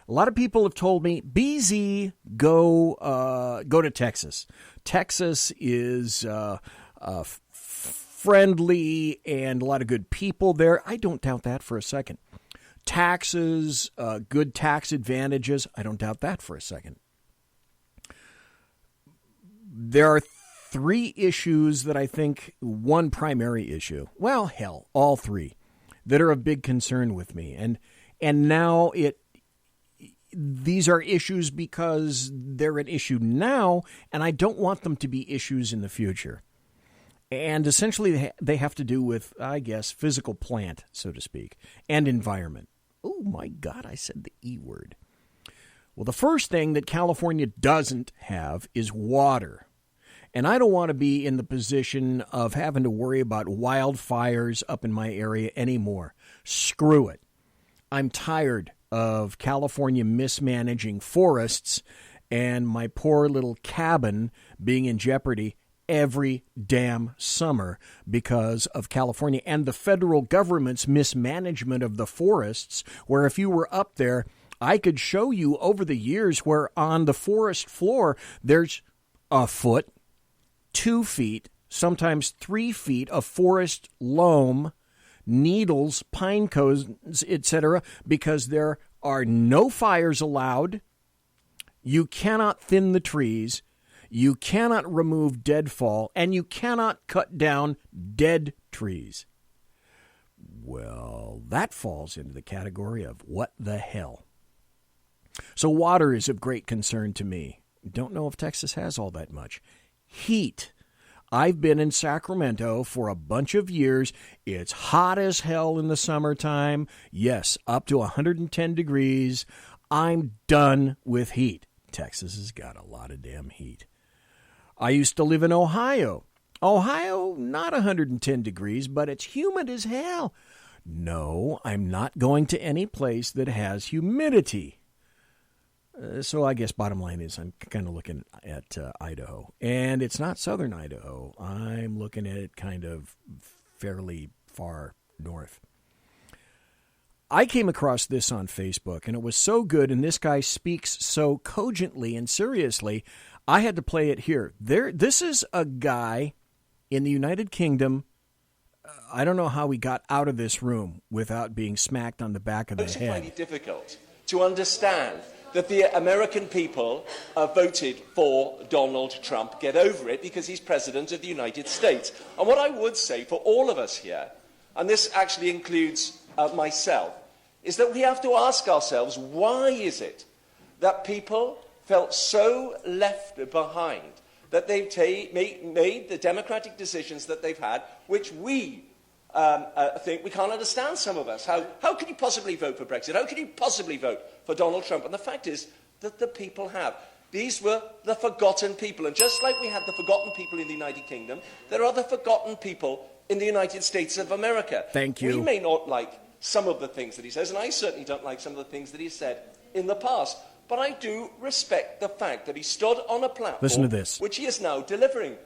A lot of people have told me, BZ, go to Texas. Texas is friendly and a lot of good people there. I don't doubt that for a second. Taxes, good tax advantages. I don't doubt that for a second. There are 3 issues that I think, one primary issue, well, hell, all 3, that are of big concern with me. And now these are issues because they're an issue now, and I don't want them to be issues in the future. And essentially, they have to do with, I guess, physical plant, so to speak, and environment. Oh, my God, I said the E word. Well, the first thing that California doesn't have is water. And I don't want to be in the position of having to worry about wildfires up in my area anymore. Screw it. I'm tired of California mismanaging forests and my poor little cabin being in jeopardy every damn summer because of California and the federal government's mismanagement of the forests, where if you were up there, I could show you over the years where on the forest floor there's a foot, 2 feet, sometimes 3 feet of forest loam, needles, pine cones, etc., because there are no fires allowed. You cannot thin the trees. You cannot remove deadfall, and you cannot cut down dead trees. Well, that falls into the category of what the hell. So water is of great concern to me. Don't know if Texas has all that much. Heat. I've been in Sacramento for a bunch of years. It's hot as hell in the summertime. Yes, up to 110 degrees. I'm done with heat. Texas has got a lot of damn heat. I used to live in Ohio. Ohio, not 110 degrees, but it's humid as hell. No, I'm not going to any place that has humidity. So I guess bottom line is I'm kind of looking at Idaho. And it's not southern Idaho. I'm looking at it kind of fairly far north. I came across this on Facebook, and it was so good, and this guy speaks so cogently and seriously, I had to play it here. This is a guy in the United Kingdom. I don't know how he got out of this room without being smacked on the back of the head. I find it difficult to understand that the American people voted for Donald Trump. Get over it, because he's President of the United States. And what I would say for all of us here, and this actually includes myself, is that we have to ask ourselves, why is it that people felt so left behind that they've made the democratic decisions that they've had, which we think we can't understand, some of us. How can you possibly vote for Brexit? How can you possibly vote for Donald Trump? And the fact is that the people have. These were the forgotten people. And just like we had the forgotten people in the United Kingdom, there are the forgotten people in the United States of America. Thank you. We may not like some of the things that he says, and I certainly don't like some of the things that he said in the past. But I do respect the fact that he stood on a platform, listen to this, which he is now delivering.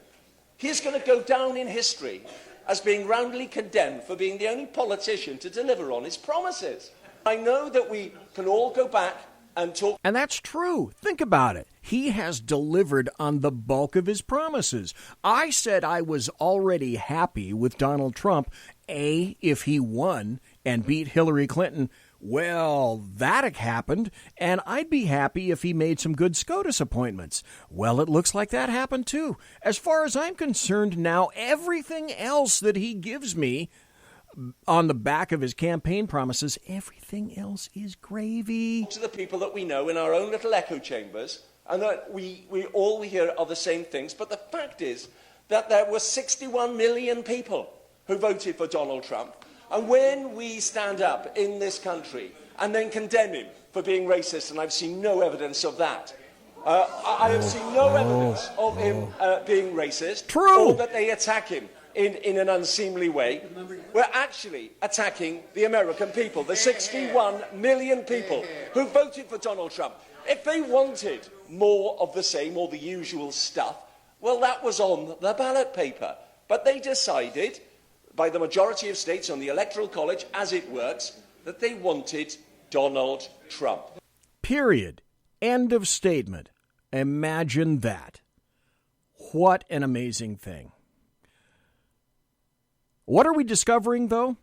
He is going to go down in history as being roundly condemned for being the only politician to deliver on his promises. I know that we can all go back and talk. And that's true. Think about it. He has delivered on the bulk of his promises. I said I was already happy with Donald Trump, if he won and beat Hillary Clinton. Well, that happened, and I'd be happy if he made some good SCOTUS appointments. Well, it looks like that happened too. As far as I'm concerned now, everything else that he gives me on the back of his campaign promises, everything else is gravy. To the people that we know in our own little echo chambers, and that we all hear are the same things, but the fact is that there were 61 million people who voted for Donald Trump. And when we stand up in this country and then condemn him for being racist, and I've seen no evidence of that, I have seen no evidence of him being racist, True. Or that they attack him in an unseemly way, we're actually attacking the American people, the 61 million people who voted for Donald Trump. If they wanted more of the same or the usual stuff, well, that was on the ballot paper. But they decided, by the majority of states on the Electoral College, as it works, that they wanted Donald Trump. Period. End of statement. Imagine that. What an amazing thing. What are we discovering, though?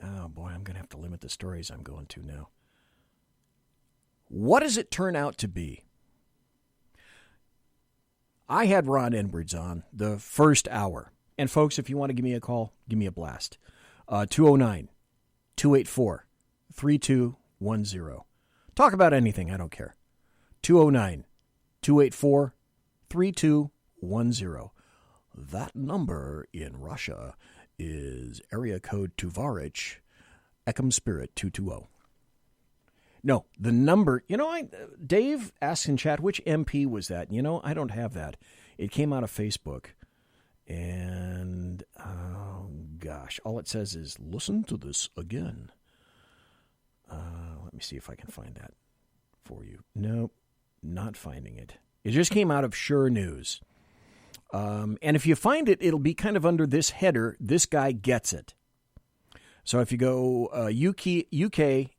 Oh, boy, I'm going to have to limit the stories I'm going to now. What does it turn out to be? I had Ron Edwards on the first hour. And, folks, if you want to give me a call, give me a blast. 209-284-3210. Talk about anything. I don't care. 209-284-3210. That number in Russia is area code Tuvarich, Ekam Spirit 220. No, the number, Dave asks in chat, which MP was that? I don't have that. It came out of Facebook. And, oh, gosh, all it says is, listen to this again. Let me see if I can find that for you. Nope, not finding it. It just came out of SHR News. And if you find it, it'll be kind of under this header, this guy gets it. So if you go UK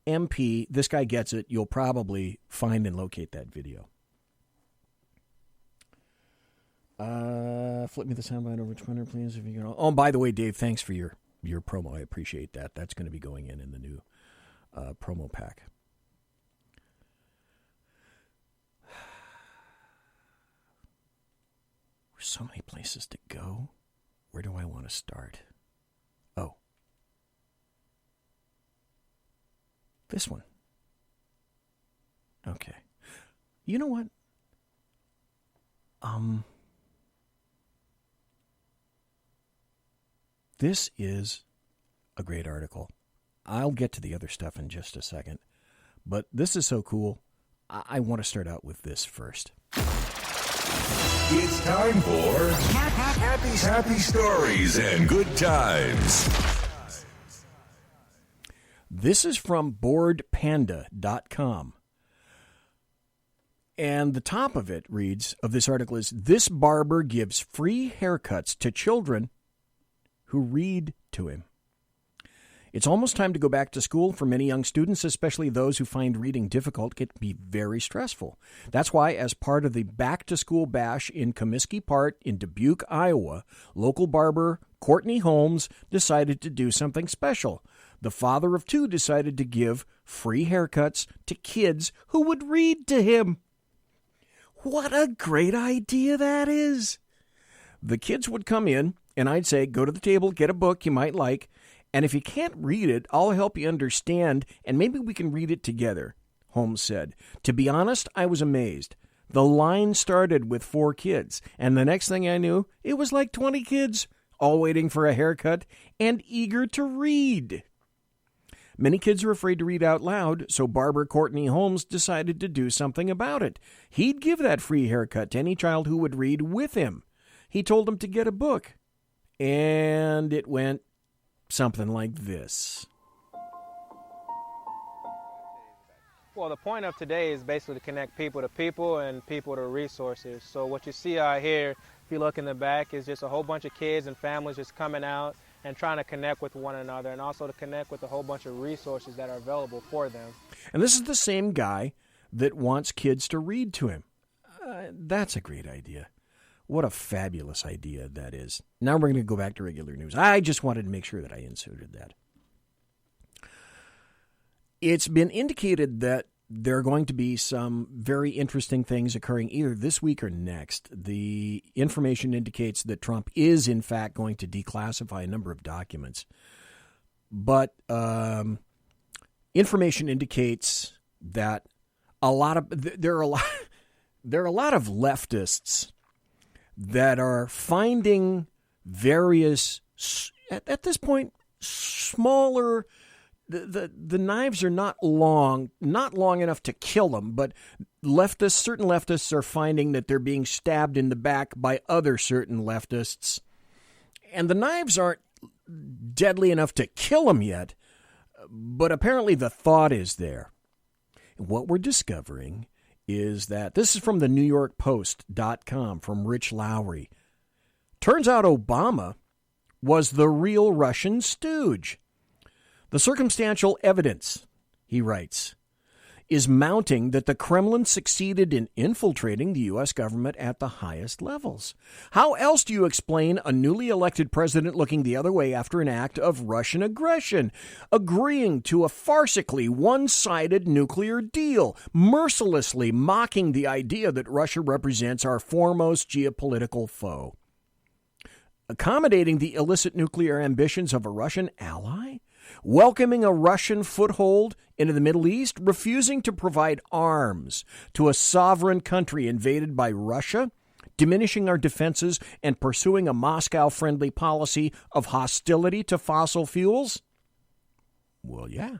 MP, this guy gets it, you'll probably find and locate that video. Flip me the soundbite over Twitter, please. If you can. Oh, by the way, Dave, thanks for your promo. I appreciate that. That's going to be going in the new promo pack. There's so many places to go. Where do I want to start? Oh. This one. Okay. You know what? This is a great article. I'll get to the other stuff in just a second. But this is so cool. I want to start out with this first. It's time for happy stories and good times. This is from boredpanda.com. And the top of it reads, of this article is, this barber gives free haircuts to children who read to him. It's almost time to go back to school for many young students, especially those who find reading difficult. It can be very stressful. That's why, as part of the back-to-school bash in Comiskey Park in Dubuque, Iowa, local barber Courtney Holmes decided to do something special. The father of two decided to give free haircuts to kids who would read to him. What a great idea that is. The kids would come in, and I'd say, go to the table, get a book you might like, And if you can't read it, I'll help you understand, and maybe we can read it together, Holmes said. To be honest, I was amazed. The line started with 4 kids, and the next thing I knew, it was like 20 kids, all waiting for a haircut and eager to read. Many kids are afraid to read out loud, so barber Courtney Holmes decided to do something about it. He'd give that free haircut to any child who would read with him. He told them to get a book, and it went something like this. Well, the point of today is basically to connect people to people and people to resources. So what you see out here, if you look in the back, is just a whole bunch of kids and families just coming out and trying to connect with one another, and also to connect with a whole bunch of resources that are available for them. And this is the same guy that wants kids to read to him. That's a great idea. What a fabulous idea that is. Now we're going to go back to regular news. I just wanted to make sure that I inserted that. It's been indicated that there are going to be some very interesting things occurring either this week or next. The information indicates that Trump is, in fact, going to declassify a number of documents. But information indicates that there are a lot of leftists that are finding various, at this point, smaller. The knives are not long enough to kill them, but certain leftists are finding that they're being stabbed in the back by other certain leftists. And the knives aren't deadly enough to kill them yet, but apparently the thought is there. And what we're discovering is that, this is from the NewYorkPost.com, from Rich Lowry. Turns out Obama was the real Russian stooge. The circumstantial evidence, he writes, is mounting that the Kremlin succeeded in infiltrating the U.S. government at the highest levels. How else do you explain a newly elected president looking the other way after an act of Russian aggression, agreeing to a farcically one-sided nuclear deal, mercilessly mocking the idea that Russia represents our foremost geopolitical foe, accommodating the illicit nuclear ambitions of a Russian ally, welcoming a Russian foothold into the Middle East, refusing to provide arms to a sovereign country invaded by Russia, diminishing our defenses, and pursuing a Moscow-friendly policy of hostility to fossil fuels? Well, yeah.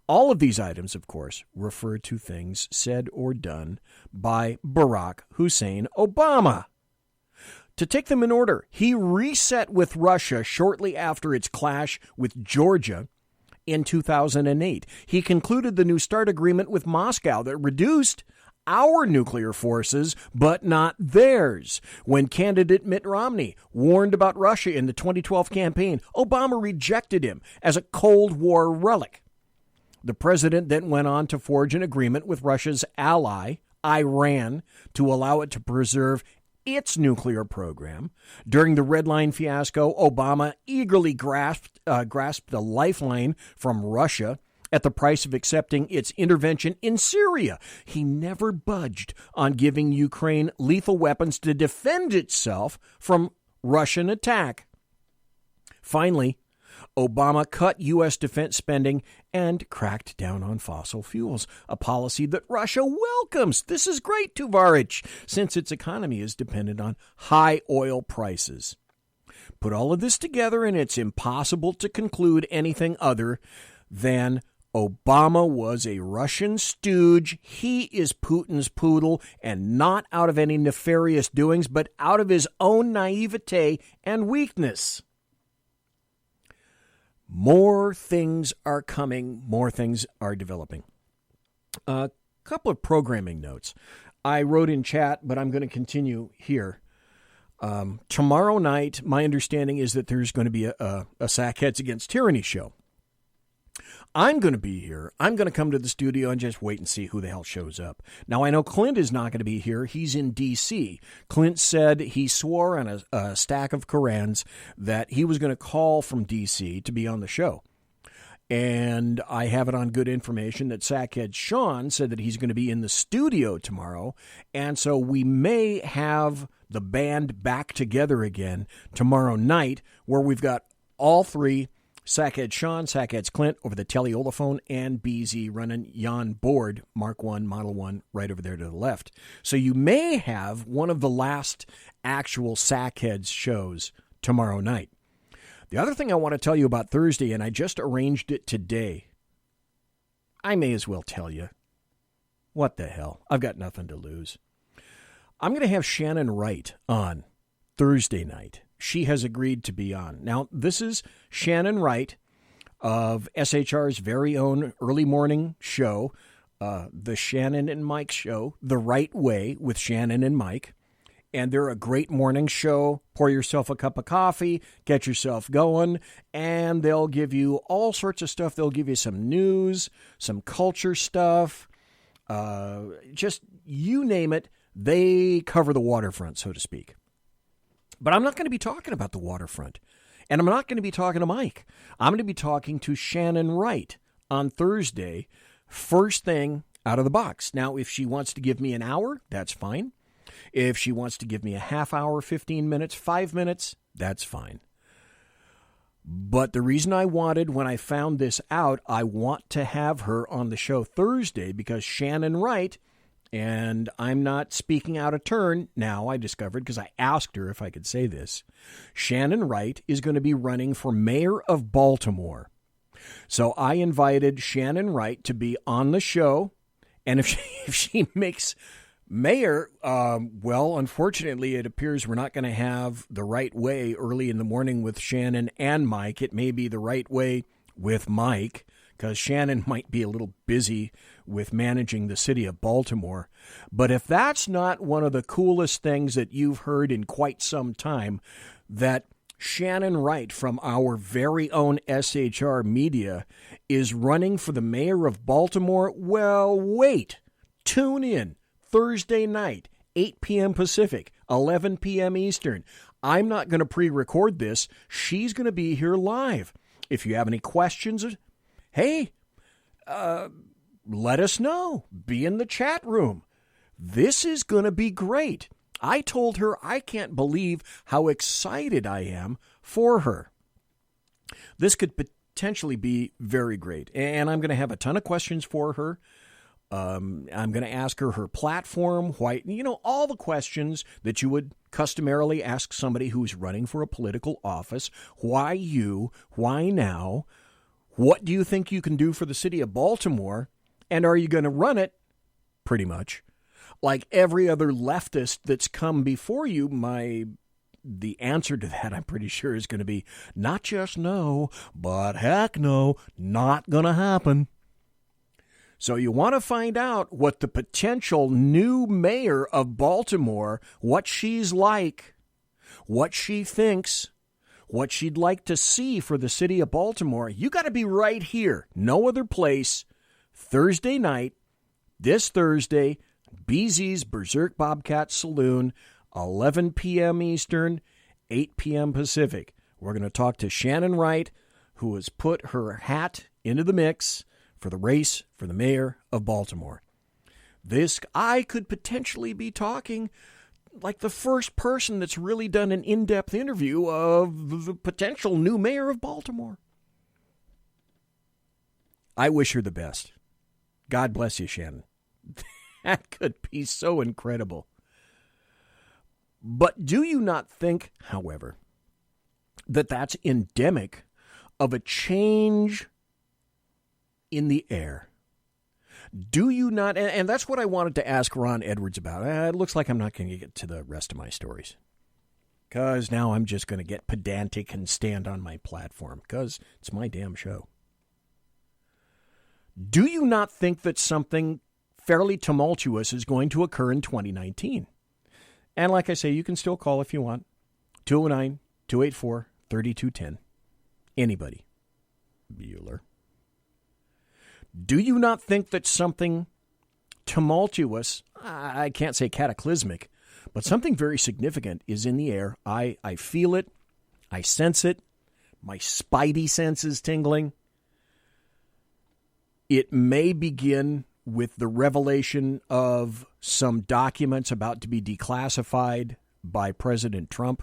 All of these items, of course, refer to things said or done by Barack Hussein Obama. To take them in order, he reset with Russia shortly after its clash with Georgia in 2008. He concluded the New START agreement with Moscow that reduced our nuclear forces, but not theirs. When candidate Mitt Romney warned about Russia in the 2012 campaign, Obama rejected him as a Cold War relic. The president then went on to forge an agreement with Russia's ally, Iran, to allow it to preserve its nuclear program. During the Red Line fiasco, Obama eagerly grasped a lifeline from Russia at the price of accepting its intervention in Syria. He never budged on giving Ukraine lethal weapons to defend itself from Russian attack. Finally, Obama cut U.S. defense spending and cracked down on fossil fuels, a policy that Russia welcomes. This is great, Tuvarich, since its economy is dependent on high oil prices. Put all of this together, and it's impossible to conclude anything other than Obama was a Russian stooge. He is Putin's poodle, and not out of any nefarious doings, but out of his own naivete and weakness. More things are coming. More things are developing. A couple of programming notes. I wrote in chat, but I'm going to continue here. Tomorrow night, my understanding is that there's going to be a Sackheads Against Tyranny show. I'm going to be here. I'm going to come to the studio and just wait and see who the hell shows up. Now, I know Clint is not going to be here. He's in D.C. Clint said he swore on a stack of Korans that he was going to call from D.C. to be on the show. And I have it on good information that Sackhead Sean said that he's going to be in the studio tomorrow. And so we may have the band back together again tomorrow night, where we've got all three Sackhead Sean, Sackhead's Clint over the teleolophone, and BZ running Jan Board, Mark 1, Model 1, right over there to the left. So you may have one of the last actual Sackheads shows tomorrow night. The other thing I want to tell you about Thursday, and I just arranged it today, I may as well tell you. What the hell? I've got nothing to lose. I'm going to have Shannon Wright on Thursday night. She has agreed to be on. Now, this is Shannon Wright of SHR's very own early morning show, the Shannon and Mike Show, The Right Way with Shannon and Mike. And they're a great morning show. Pour yourself a cup of coffee, get yourself going, and they'll give you all sorts of stuff. They'll give you some news, some culture stuff, just you name it. They cover the waterfront, so to speak. But I'm not going to be talking about the waterfront, and I'm not going to be talking to Mike. I'm going to be talking to Shannon Wright on Thursday, first thing out of the box. Now, if she wants to give me an hour, that's fine. If she wants to give me a half hour, 15 minutes, 5 minutes, that's fine. But the reason I wanted, when I found this out, I want to have her on the show Thursday because Shannon Wright, and I'm not speaking out of turn now, I discovered, because I asked her if I could say this. Shannon Wright is going to be running for mayor of Baltimore. So I invited Shannon Wright to be on the show, and if she makes mayor, well, unfortunately, it appears we're not going to have The Right Way early in the morning with Shannon and Mike. It may be The Right Way with Mike, because Shannon might be a little busy with managing the city of Baltimore. But if that's not one of the coolest things that you've heard in quite some time, that Shannon Wright from our very own SHR Media is running for the mayor of Baltimore, well, wait. Tune in Thursday night, 8 p.m. Pacific, 11 p.m. Eastern. I'm not going to pre-record this. She's going to be here live. If you have any questions, hey, let us know. Be in the chat room. This is going to be great. I told her I can't believe how excited I am for her. This could potentially be very great. And I'm going to have a ton of questions for her. I'm going to ask her platform, why, all the questions that you would customarily ask somebody who's running for a political office. Why you? Why now? What do you think you can do for the city of Baltimore? And are you going to run it? Pretty much. Like every other leftist that's come before you, the answer to that, I'm pretty sure, is going to be not just no, but heck no, not going to happen. So you want to find out what the potential new mayor of Baltimore, what she's like, what she thinks, what she'd like to see for the city of Baltimore. You got to be right here. No other place. Thursday night, this Thursday, BZ's Berserk Bobcat Saloon, 11 p.m. Eastern, 8 p.m. Pacific. We're going to talk to Shannon Wright, who has put her hat into the mix for the race for the mayor of Baltimore. I could potentially be talking like the first person that's really done an in-depth interview of the potential new mayor of Baltimore. I wish her the best. God bless you, Shannon. That could be so incredible. But do you not think, however, that that's endemic of a change in the air? Do you not? And that's what I wanted to ask Ron Edwards about. It looks like I'm not going to get to the rest of my stories, because now I'm just going to get pedantic and stand on my platform, because it's my damn show. Do you not think that something fairly tumultuous is going to occur in 2019? And like I say, you can still call if you want. 209-284-3210. Anybody. Bueller. Do you not think that something tumultuous, I can't say cataclysmic, but something very significant is in the air? I feel it. I sense it. My spidey sense is tingling. It may begin with the revelation of some documents about to be declassified by President Trump.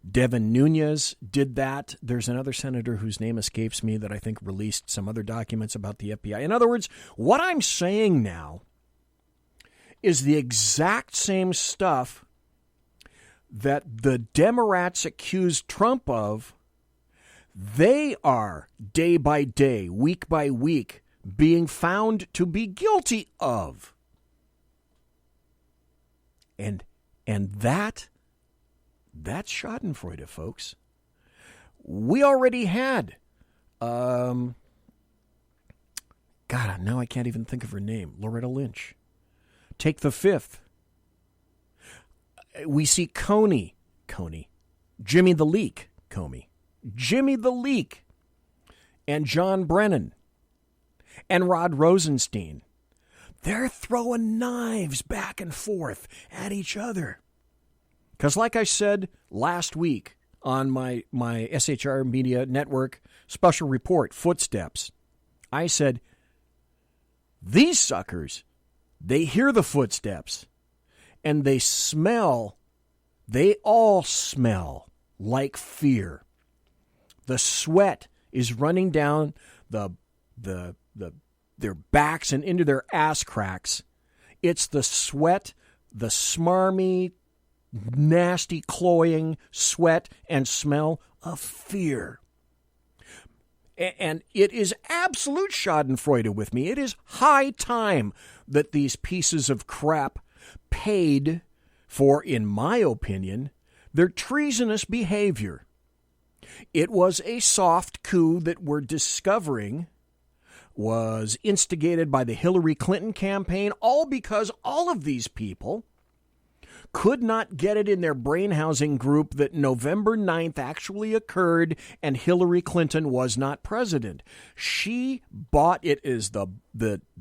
Devin Nunes did that. There's another senator whose name escapes me that I think released some other documents about the FBI. In other words, what I'm saying now is the exact same stuff that the Democrats accused Trump of. They are, day by day, week by week, being found to be guilty of. And that's schadenfreude, folks. We already had, God, now I can't even think of her name, Loretta Lynch. Take the fifth. We see Jimmy the Leak, Jimmy the Leak, and John Brennan, and Rod Rosenstein. They're throwing knives back and forth at each other. Because like I said last week on my SHR Media Network special report, Footsteps, I said, these suckers, they hear the footsteps, and they all smell like fear. The sweat is running down their backs and into their ass cracks. It's the sweat, the smarmy, nasty, cloying sweat and smell of fear. And it is absolute schadenfreude with me. It is high time that these pieces of crap paid for, in my opinion, their treasonous behavior. It was a soft coup that we're discovering was instigated by the Hillary Clinton campaign, all because all of these people could not get it in their brain housing group that November 9th actually occurred and Hillary Clinton was not president. She bought it as the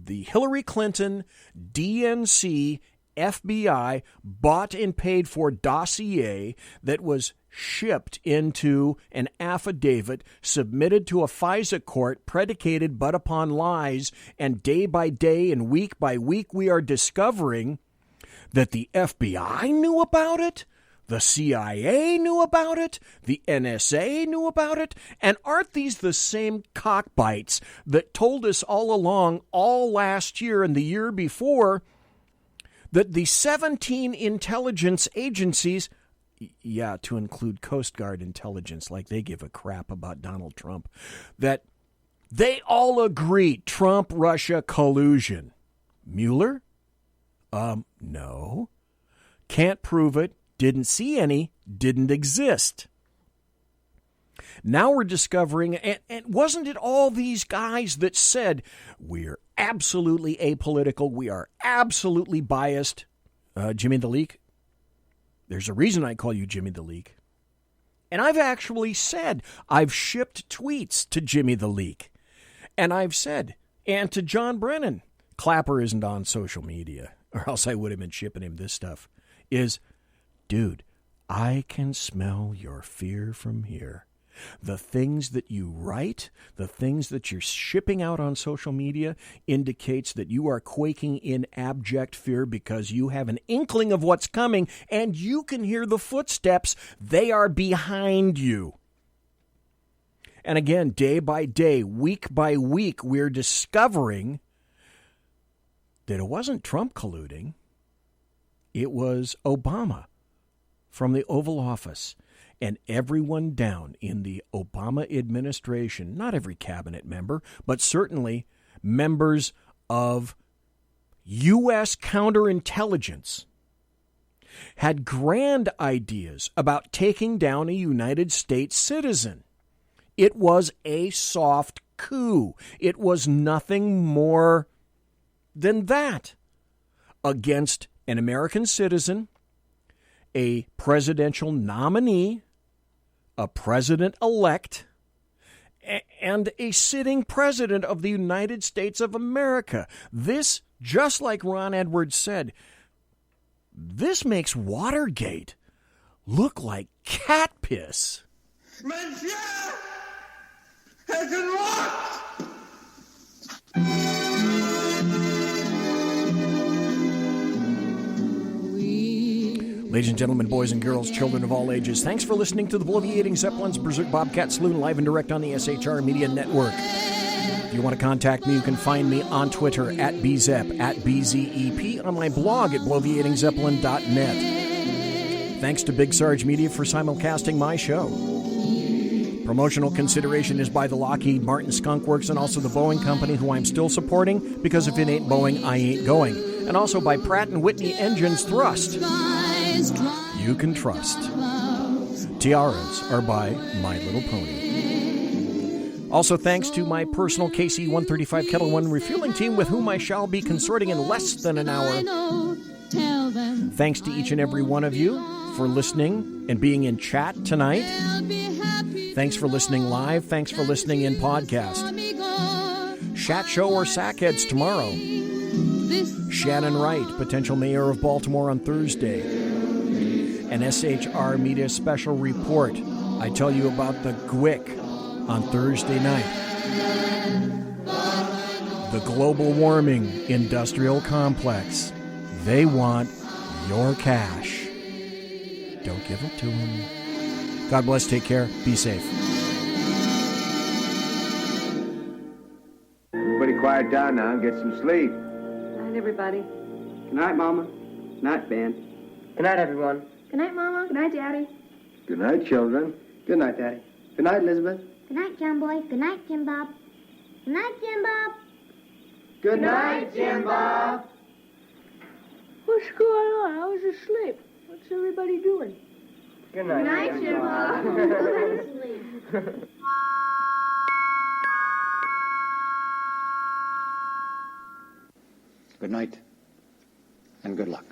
Hillary Clinton DNC FBI bought and paid for dossier that was shipped into an affidavit submitted to a FISA court predicated but upon lies, and day by day and week by week we are discovering that the FBI knew about it, the CIA knew about it, the NSA knew about it, and aren't these the same cockbites that told us all along, all last year and the year before, that the 17 intelligence agencies, yeah, to include Coast Guard intelligence, like they give a crap about Donald Trump, that they all agree Trump-Russia collusion. Mueller? No. Can't prove it. Didn't see any. Didn't exist. Now we're discovering, and wasn't it all these guys that said, we're absolutely apolitical, we are absolutely biased? Jimmy the Leak? There's a reason I call you Jimmy the Leak. And I've actually said, I've shipped tweets to Jimmy the Leak. And I've said, and to John Brennan, Clapper isn't on social media, or else I would have been shipping him this stuff, is, dude, I can smell your fear from here. The things that you write, the things that you're shipping out on social media indicates that you are quaking in abject fear because you have an inkling of what's coming and you can hear the footsteps. They are behind you. And again, day by day, week by week, we're discovering that it wasn't Trump colluding. It was Obama from the Oval Office. And everyone down in the Obama administration, not every cabinet member, but certainly members of U.S. counterintelligence, had grand ideas about taking down a United States citizen. It was a soft coup. It was nothing more than that against an American citizen, a presidential nominee, a president-elect, and a sitting president of the United States of America. This, just like Ron Edwards said, this makes Watergate look like cat piss. Monsieur has Ladies and gentlemen, boys and girls, children of all ages, thanks for listening to the Bloviating Zeppelin's Berserk Bobcat Saloon live and direct on the SHR Media Network. If you want to contact me, you can find me on Twitter at BZEP, at BZEP, on my blog at bloviatingzeppelin.net. Thanks to Big Sarge Media for simulcasting my show. Promotional consideration is by the Lockheed Martin Skunk Works and also the Boeing Company, who I'm still supporting, because if it ain't Boeing, I ain't going. And also by Pratt & Whitney Engines Thrust. You can trust. Tiaras are by My Little Pony. Also thanks to my personal KC-135 Kettle One refueling team, with whom I shall be consorting in less than an hour. Thanks to each and every one of you for listening and being in chat tonight. Thanks for listening live. Thanks for listening in podcast. Shat Show or Sackheads tomorrow. Shannon Wright, potential mayor of Baltimore, on Thursday. An SHR Media special report. I tell you about the GWIC on Thursday night. The global warming industrial complex. They want your cash. Don't give it to them. God bless, take care, be safe. Everybody quiet down now and get some sleep. Good night, everybody. Good night, Mama. Good night, Ben. Good night, everyone. Good night, Mama. Good night, Daddy. Good night, children. Good night, Daddy. Good night, Elizabeth. Good night, John Boy. Good night, Jim Bob. Good night, Jim Bob. Good night, Jim Bob. What's going on? I was asleep. What's everybody doing? Good night. Good night, Jim Bob. Good night, and good luck.